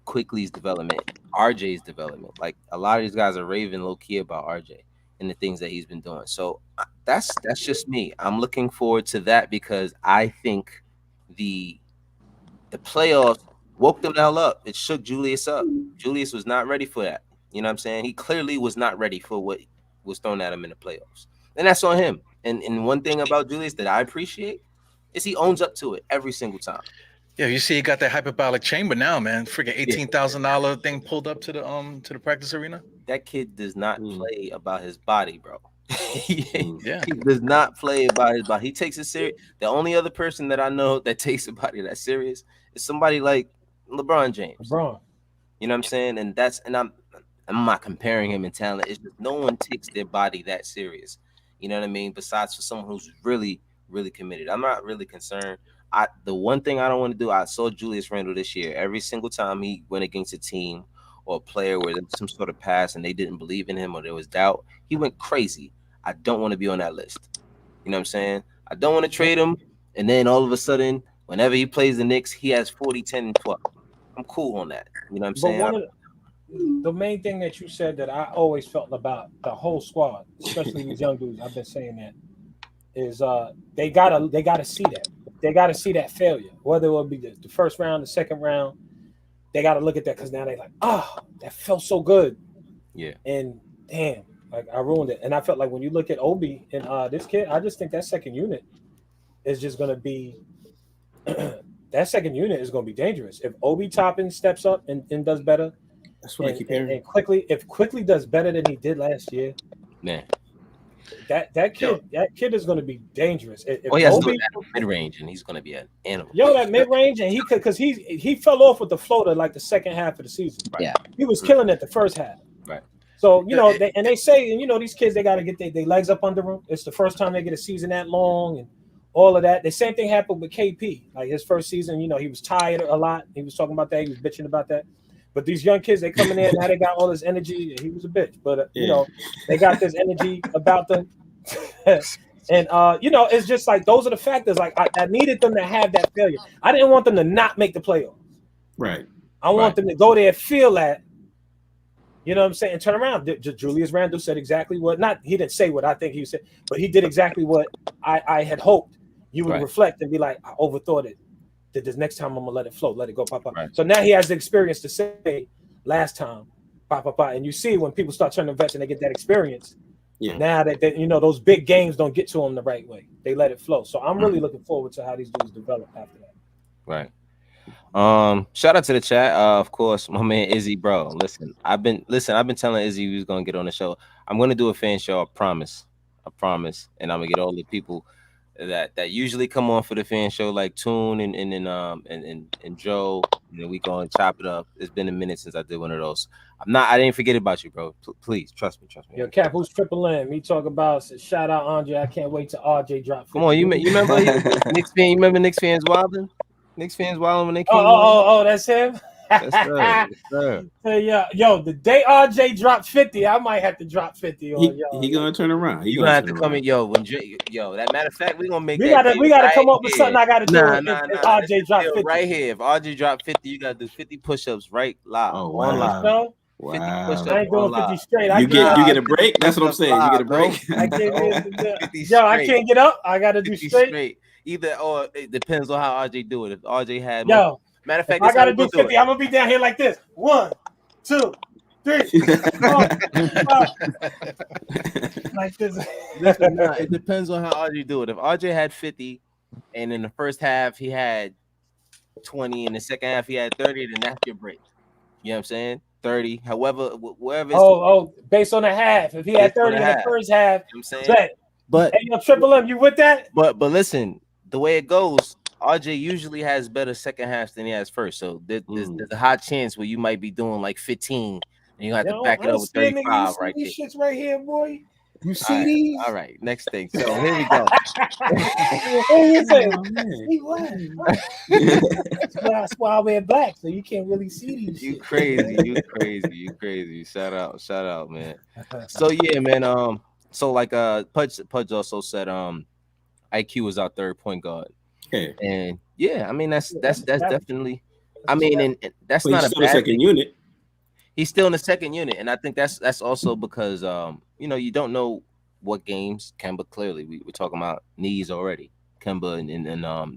Quickly's development, RJ's development. Like, a lot of these guys are raving low key about RJ and the things that he's been doing. So that's just me. I'm looking forward to that because I think the playoffs woke them the hell up. It shook Julius up. Julius was not ready for that. You know what I'm saying? He clearly was not ready for what was thrown at him in the playoffs. And that's on him. And one thing about Julius that I appreciate is he owns up to it every single time. Yeah, you see, he got that hyperbolic chamber now, man. Freaking $18,000 thing pulled up to the practice arena. That kid does not play about his body, bro. Yeah, He does not play about his body. He takes it serious. The only other person that I know that takes a body that serious is somebody like LeBron James. LeBron. You know what I'm saying? And I'm not comparing him in talent. It's just no one takes their body that serious. You know what I mean? Besides for someone who's really, really committed. I'm not really concerned. The one thing I don't want to do, I saw Julius Randle this year. Every single time he went against a team or a player where there was some sort of pass and they didn't believe in him or there was doubt, he went crazy. I don't want to be on that list. You know what I'm saying? I don't want to trade him. And then all of a sudden, Whenever he plays the Knicks, he has 40, 10, and 12. I'm cool on that. You know what I'm But saying? one of the main thing that you said that I always felt about the whole squad, especially these young dudes, I've been saying that, is they gotta see that. They gotta see that failure, whether it will be the first round, the second round. They gotta look at that because now they're like, that felt so good. Yeah. And damn, like I ruined it. And I felt like when you look at Obi and this kid, I just think that second unit is just gonna be that second unit is gonna be dangerous. If Obi Toppin steps up and does better, That's what I keep hearing. and quickly does better than he did last year, Man. that kid is gonna be dangerous. If He has Obi, mid range, and he's gonna be an animal. that mid range, and he could because he fell off with the floater like the second half of the season. Right. Yeah. He was killing it the first half. Right. So they say, these kids, they got to get their legs up under them. It's the first time they get a season that long and all of that. The same thing happened with KP. Like his first season, he was tired a lot. He was talking about that. He was bitching about that. But these young kids, they coming in now. They got all this energy. He was a bitch, but they got this energy about them. And it's just like those are the factors. Like I needed them to have that failure. I didn't want them to not make the playoffs. Right. I want them to go there, feel that. You know what I'm saying? And turn around. Julius Randle said exactly he didn't say what I think he said, but he did exactly what I had hoped you would reflect and be like, I overthought it. That this next time I'm gonna let it flow, let it go, pop. Right. So now he has the experience to say last time, pop. And you see when people start turning vets and they get that experience, now that those big games don't get to them the right way. They let it flow. So I'm really looking forward to how these dudes develop after that. Right. Shout out to the chat. Of course, my man Izzy, bro. Listen, I've been telling Izzy we was gonna get on the show. I'm gonna do a fan show. I promise. And I'm gonna get all the people that usually come on for the fan show, like Toon and Joe. We gonna chop it up. It's been a minute since I did one of those. I didn't forget about you, bro. Please trust me. Yo, Cap, who's Triple M? Me talk about shout out Andre. I can't wait till RJ drop 50. Come on, you remember Knicks fan? You remember Knicks fans wilding? Knicks fans wilding when they came. Oh, that's him. Yes, sir. Hey, yo, the day RJ dropped 50, I might have to drop 50 on y'all. He gonna turn around. You gonna have to come in, when that matter of fact, we gonna make we that. We gotta come up with something I gotta do. If RJ dropped 50 right here. If RJ dropped 50, you gotta do 50 push-ups right live. Oh, on wow. live. Wow. 50 push-ups I ain't doing 50 straight. You get a break. That's what I'm saying. You get a break. I can't get up. I gotta do straight. Either or it depends on how RJ do it. If RJ had matter of fact, I gotta do 50. I'm gonna be down here like this. 1, 2, 3, 4, 5. Like this. Listen, it depends on how RJ do it. If RJ had 50 and in the first half he had 20, in the second half he had 30, then that's your break. You know what I'm saying? 30, however, wherever. Based on the half. If he had 30 in the first half, you know what I'm saying? But hey, Triple M, you with that? But listen, the way it goes, RJ usually has better second halves than he has first. So there's a high chance where you might be doing like 15 and you have to back it up with 35 right there. These shits right here, boy. You see these? All right, next thing. So here we go. That's why I wear black, so you can't really see these. You crazy. Shout out, man. So yeah, man. So like Pudge also said IQ was our third point guard. Okay. And yeah, I mean that's definitely. I mean, and that's not a bad second unit. He's still in the second unit, and I think that's also because you don't know what games Kemba. Clearly, we're talking about knees already. Kemba and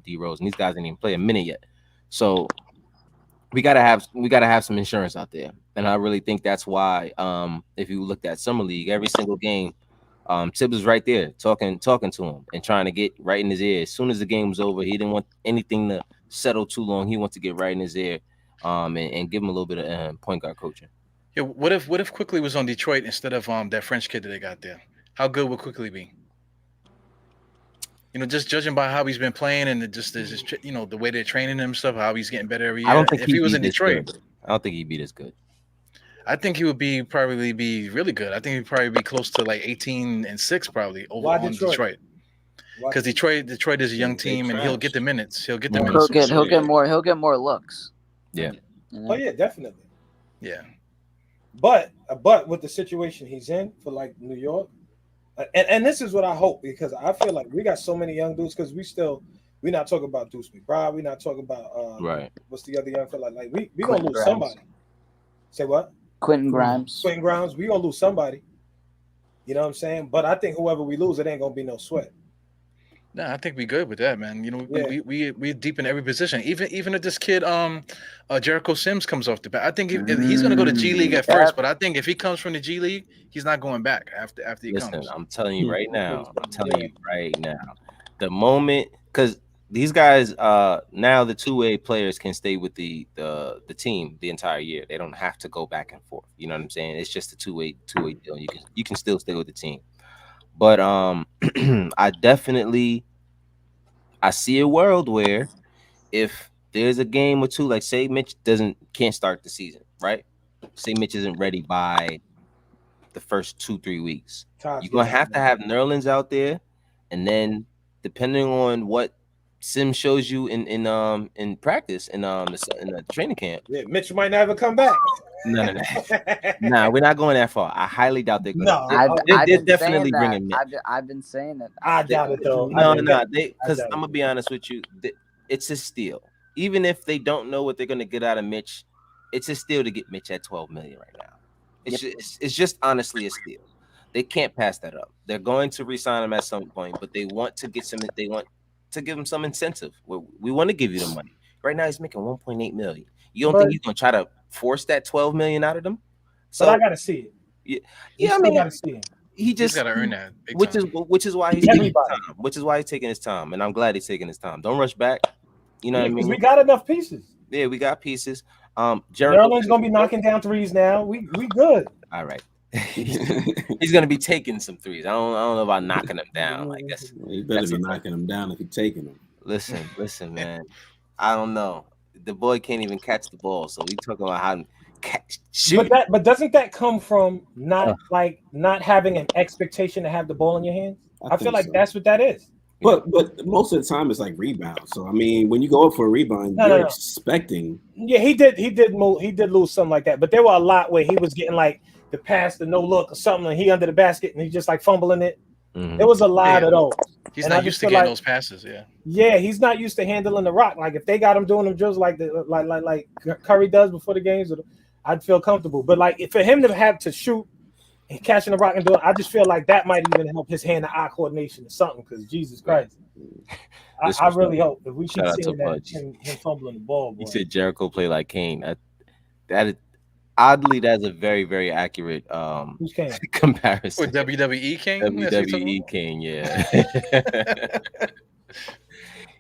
D Rose, and these guys didn't even play a minute yet. So we gotta have some insurance out there, and I really think that's why. If you looked at Summer League, every single game, Tibbs was right there talking to him and trying to get right in his ear. As soon as the game was over, he didn't want anything to settle too long. He wanted to get right in his ear. And give him a little bit of point guard coaching. Yeah, what if Quickly was on Detroit instead of that French kid that they got there? How good would Quickly be? Just judging by how he's been playing and the way they're training him and stuff, how he's getting better every year. I don't think if he was in Detroit, I don't think he'd be this good. I think he would probably be really good. I think he'd probably be close to like 18-6 probably over on Detroit. Because Detroit is a young team and he'll get the minutes. He'll get get more looks. Yeah. Oh yeah, definitely. Yeah. But with the situation he's in for like New York, and this is what I hope, because I feel like we got so many young dudes, because we We're not talking about Deuce McBride. We're not talking about Right. what's the other young fella? Like we gonna Quentin lose Grimes. somebody. Say what? Quentin Grimes. Quentin Grimes. We gonna lose somebody. You know what I'm saying? But I think whoever we lose, it ain't gonna be no sweat. No, I think we good with that, man. You know, Yeah. we deep in every position. Even if this kid Jericho Sims comes off the bat, I think if he's gonna go to G League at first, but I think if he comes from the G League, he's not going back after he Listen, comes. I'm telling you right now. The moment, because these guys, now the two-way players can stay with the team the entire year. They don't have to go back and forth. You know what I'm saying? It's just a two-way deal. You can still stay with the team. But I see a world where if there's a game or two, like say Mitch can't start the season, right? Say Mitch isn't ready by the first 2-3 weeks. You're gonna have to have Nerlens out there, and then depending on what Sim shows you in practice in the training camp, Yeah, Mitch might never come back. No. Nah, we're not going that far. I highly doubt they're going. No, they're definitely bringing Mitch. I've been saying that. I doubt it though. No, because I'm gonna be honest with you, it's a steal. Even if they don't know what they're gonna get out of Mitch, it's a steal to get Mitch at $12 million right now. It's just honestly a steal. They can't pass that up. They're going to re-sign him at some point, but they want to get some. They want to give him some incentive. We want to give you the money. Right now, he's making $1.8 million. You don't think he's gonna try to force that $12 million out of them? So I gotta see it. Yeah, I mean, gotta see it. He just got to earn that, which is why he's taking his time. Which is why he's taking his time, and I'm glad he's taking his time. Don't rush back. You know what I mean? We got enough pieces. Yeah, we got pieces. Nerlens gonna be knocking down threes now. We good. All right. He's gonna be taking some threes. I don't know about knocking them down. Like that's he better be knocking them down if he's taking them. Listen, man. I don't know. The boy can't even catch the ball, so we talk about how to shoot. But doesn't that come from not having an expectation to have the ball in your hands? I feel like that's what that is. But most of the time it's like rebounds. So I mean, when you go up for a rebound, you're expecting. Yeah, he did lose something like that. But there were a lot where he was getting like the pass, the no look or something, and he under the basket and he just like fumbling it. Mm-hmm. There was a lot of those. He's not used to getting those passes. Yeah, he's not used to handling the rock. Like if they got him doing them drills like Curry does before the games, I'd feel comfortable. But like for him to have to shoot and catching the rock and doing, I just feel like that might even help his hand-to-eye coordination or something. Because Jesus Christ, I really hope if we keep seeing that him fumbling the ball. Boy. You said Jericho play like Kane. Oddly, that's a very, very accurate comparison. With WWE King? WWE King, yeah.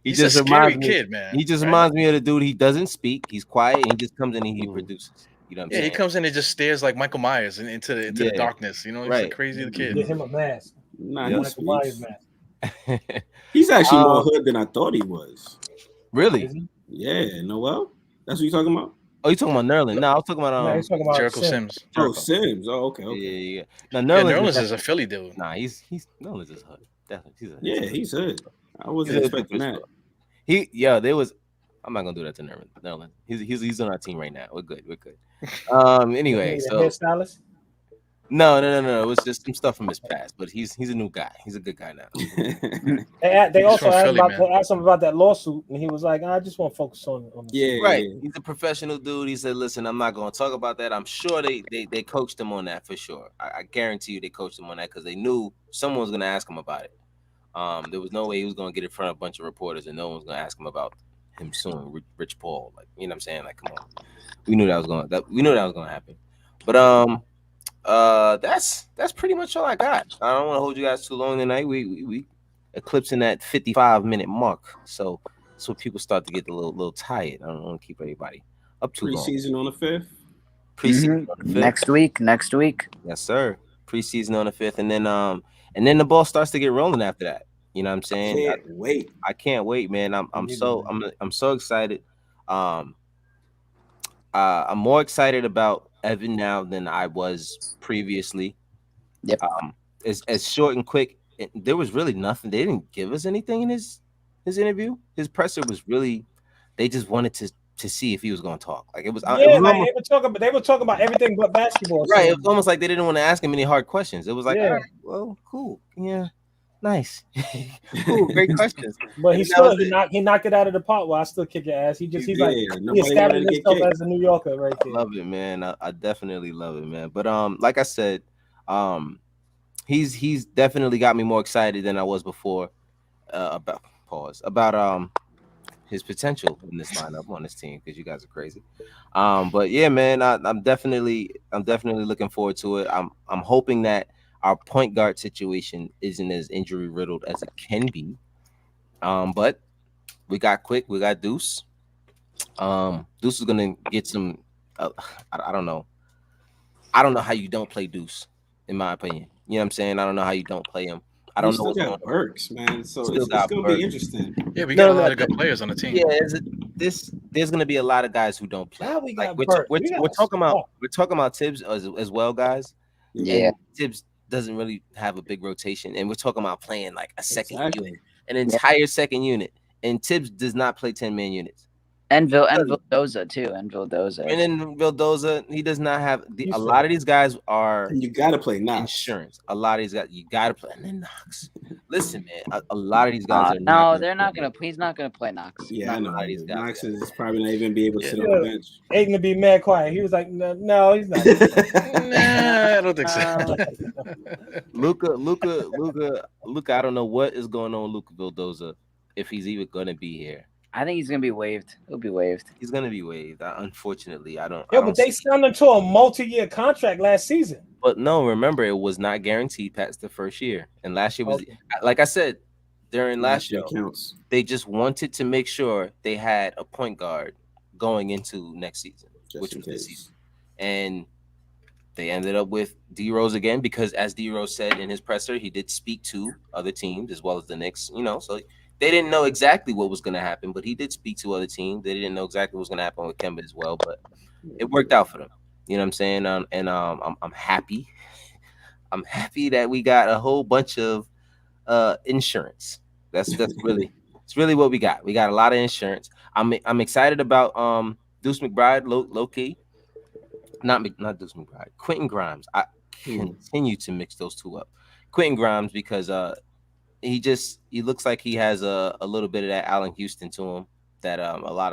He's just a scary kid, man. He just reminds me of the dude. He doesn't speak. He's quiet. And he just comes in and he produces. You know what I'm saying? He comes in and just stares like Michael Myers into the darkness. You know, he's a crazy kid. Give him a mask. Nah, Michael Myers mask. He's actually more hood than I thought he was. Really? Yeah, Noel? That's what you're talking about? Oh, you talking about Nerlens? No, I was talking about Jericho Sims. Oh, Sims. Oh, okay. Yeah. Now Nerlens is a Philly dude. Nah, he's Nerlens is hood. Definitely. He's hood. I wasn't expecting that. I'm not gonna do that to Nerlens. He's on our team right now. We're good. Anyway, so hairstylist? No. It was just some stuff from his past, but he's a new guy. He's a good guy now. They also asked him about that lawsuit, and he was like, "I just want to focus on." Right. He's a professional dude. He said, "Listen, I'm not going to talk about that." I'm sure they coached him on that for sure. I guarantee you they coached him on that because they knew someone was going to ask him about it. There was no way he was going to get in front of a bunch of reporters and no one was going to ask him about him suing Rich Paul. Like, you know what I'm saying? Like, come on. We knew that was going to happen. But that's pretty much all I got. I don't want to hold you guys too long tonight. We eclipsing that 55-minute mark, so that's when people start to get a little tired. I don't want to keep everybody up too long. Preseason on the 5th. Preseason on the 5th. Next week. Yes, sir. Preseason on the 5th, and then the ball starts to get rolling after that. You know what I'm saying? I can't wait, man. I'm so excited. I'm more excited about Evan now than I was previously. Yep. As short and quick. There was really nothing. They didn't give us anything in his interview. His presser was really. They just wanted to see if he was going to talk. Like it was. Yeah, they were talking about everything but basketball. Right. It was almost like they didn't want to ask him any hard questions. It was like, all right, well, cool. Yeah. Nice. Cool. Great questions. But he And that was still he knocked it out of the park. Well, I still kick your ass. He's like he Nobody wanted established to get himself kicked. as a New Yorker right there. Love it, man. I definitely love it, man. But like I said, he's definitely got me more excited than I was before. About his potential in this lineup on this team because you guys are crazy. But yeah, man, I'm definitely looking forward to it. I'm hoping that our point guard situation isn't as injury riddled as it can be. But we got Quick, we got Deuce. Deuce is gonna get some. I don't know. I don't know how you don't play Deuce, in my opinion. You know what I'm saying? I don't know how you don't play him. I don't know Still what's going got on. Burks, man. So Still it's got gonna Burks. be interesting. Yeah, we No, got a no, lot of good players on the team. Yeah, there's gonna be a lot of guys who don't play. Now we got Like Burks. we're talking about Oh, we're talking about Tibbs as well, guys. Yeah. And Tibbs doesn't really have a big rotation, and we're talking about playing like a second Exactly. unit, an entire second unit, and Tibbs does not play 10-man units. And Vildoza too. And Vildoza. And then Vildoza, he does not have You a said lot of these guys are And you gotta play Knox. insurance. A lot of these guys you gotta play. And then Knox. Listen, man, a lot of these guys are no, they're not gonna. He's not gonna play Knox. Yeah, I know. a lot of these guys, Knox is probably not even be able to sit on Yeah. the bench. Aiden to be mad quiet. He was like, no, he's not. Nah, I don't think so. Luca. I don't know what is going on with Luca Vildoza if he's even gonna be here. I think he's gonna be waived. He'll be waived. He's gonna be waived. Unfortunately, I don't. Yo, I don't but they see- signed him to a multi-year contract last season. But no, remember it was not guaranteed past the first year, and last year was Okay. like I said during last year year. counts. They just wanted to make sure they had a point guard going into next season, Just which in was this case. season, and they ended up with D Rose again because, as D Rose said in his presser, he did speak to other teams as well as the Knicks. You know, so they didn't know exactly what was going to happen, but he did speak to other teams. They didn't know exactly what was going to happen with Kemba as well, but it worked out for them. You know what I'm saying? I'm happy. I'm happy that we got a whole bunch of insurance. That's really it's really what we got. We got a lot of insurance. I'm excited about Deuce McBride, low key. Not Deuce McBride, Quentin Grimes. I continue to mix those two up. Quentin Grimes because he looks like he has a little bit of that Allen Houston to him that a lot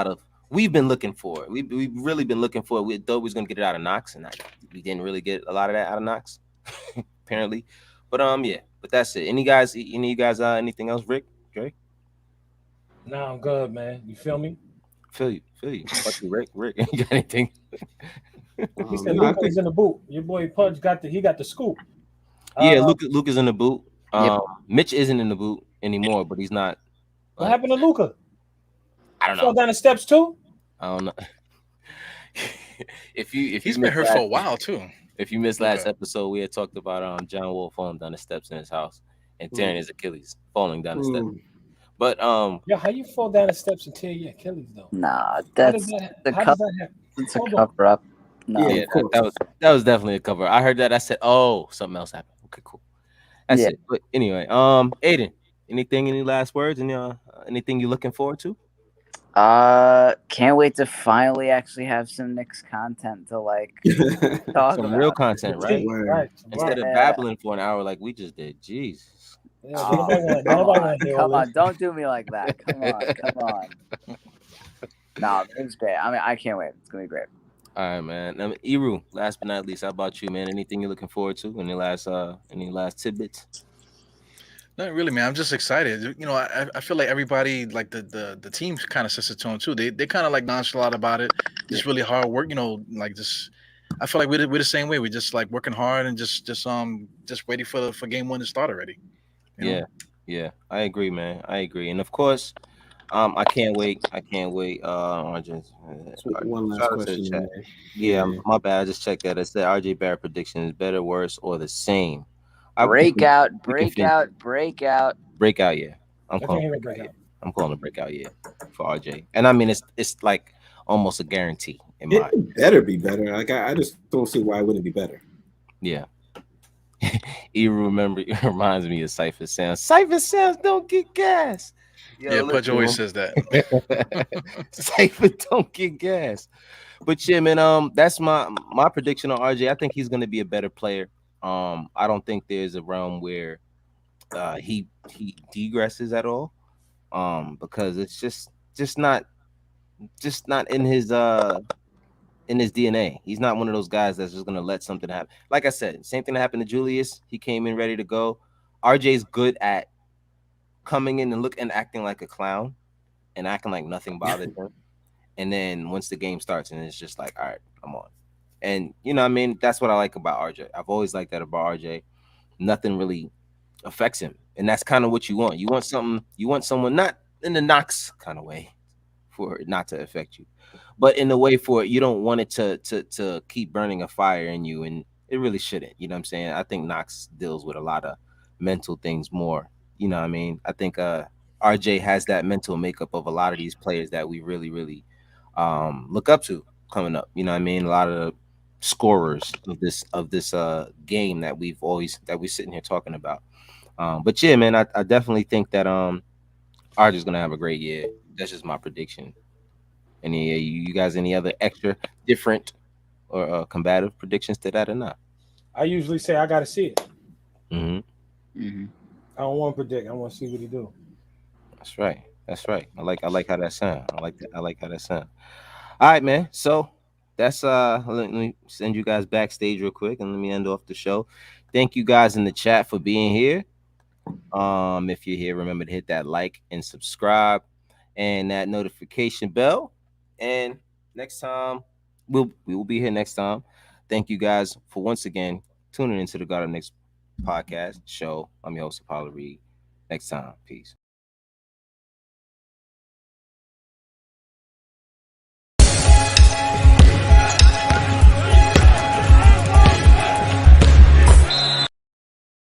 of we've been looking for. We've really been looking for it. We thought we was gonna get it out of Knox, and we didn't really get a lot of that out of Knox, apparently. But yeah, but that's it. Any of you guys anything else, Rick? Dre? No, I'm good, man. You feel me? Feel you. Fuck you, Rick. You got anything? He said No, I Luka think is in the boot. Your boy Pudge got the scoop. Yeah, Luke is in the boot. Yep. Mitch isn't in the boot anymore, but he's not. What happened to Luka? I don't Fell know. down the steps too. I don't know. if you He's been hurt for a while too. If you missed last Okay. episode, we had talked about John Wall falling down the steps in his house and tearing his Achilles, falling down the steps. But Yo, how you fall down the steps and tear your Achilles though? Nah, How does that's that the happen? it's a Hold on. cover up. No. yeah, that was definitely a cover. I heard that. I said, oh, something else happened. Okay, cool. That's Yeah. it. But anyway, Aiden, any last words? And anything you're looking forward to? Can't wait to finally actually have some Knicks content to like talk Some about. real content, right? Right. Instead of Yeah. babbling for an hour like we just did. Jesus. Yeah, Oh, nobody come wanna on, hear all come on, this. don't do me like that. Come on. No, it's great. I mean, I can't wait. It's gonna be great. All right, man. Iru, last but not least, how about you, man? Anything you're looking forward to? Any last tidbits? Not really, man. I'm just excited. You know, I feel like everybody, like the team, kind of sets a tone too. They kind of like nonchalant about it. Just really hard work. You know, like just. I feel like we're the same way. We're just like working hard and just waiting for game one to start already. You know? Yeah. I agree, man. I agree, and of course, I can't wait. One last Shout out to the question. chat. man. Yeah, my bad. I just checked that. It said RJ Barrett prediction is better, worse, or the same. I think Breakout. breakout. Yeah, I'm I can't calling hear it breakout. break Yeah. out. I'm calling a breakout. Yeah, for RJ. And I mean, it's like almost a guarantee in my. It better be better. Like I just don't see why it wouldn't be better. Yeah. It reminds me of Cypher Sounds. Cypher Sounds don't get gas. Yo, Yeah, listen, Pudge always says that. Cypher don't get gas. But yeah, man, that's my prediction on RJ. I think he's gonna be a better player. I don't think there's a realm where he degresses at all. Because it's just not in his DNA. He's not one of those guys that's just gonna let something happen. Like I said, same thing that happened to Julius. He came in ready to go. RJ's good at coming in and acting like a clown and acting like nothing bothered him. And then once the game starts, and it's just like, all right, I'm on. And you know, what I mean, that's what I like about RJ. I've always liked that about RJ. Nothing really affects him, and that's kind of what you want. You want something. You want someone not in the Knox kind of way for it not to affect you, but in the way for it, you don't want it to keep burning a fire in you, and it really shouldn't. You know what I'm saying? I think Knox deals with a lot of mental things more. You know what I mean? I think RJ has that mental makeup of a lot of these players that we really look up to coming up. You know what I mean? A lot of the scorers of this game that we're sitting here talking about. But yeah, man, I definitely think that RJ's gonna have a great year. That's just my prediction. Any you guys any other extra different or combative predictions to that or not? I usually say I got to see it. Hmm. I don't want to predict. I want to see what he do. That's right. That's right. I like how that sound. I like how that sound. All right, man. So that's let me send you guys backstage real quick and let me end off the show. Thank you guys in the chat for being here. If you're here, remember to hit that like and subscribe and that notification bell. And next time, we will be here next time. Thank you guys for once again tuning into the God of Next podcast show. I'm your host, Apollo Reed. Next time, peace.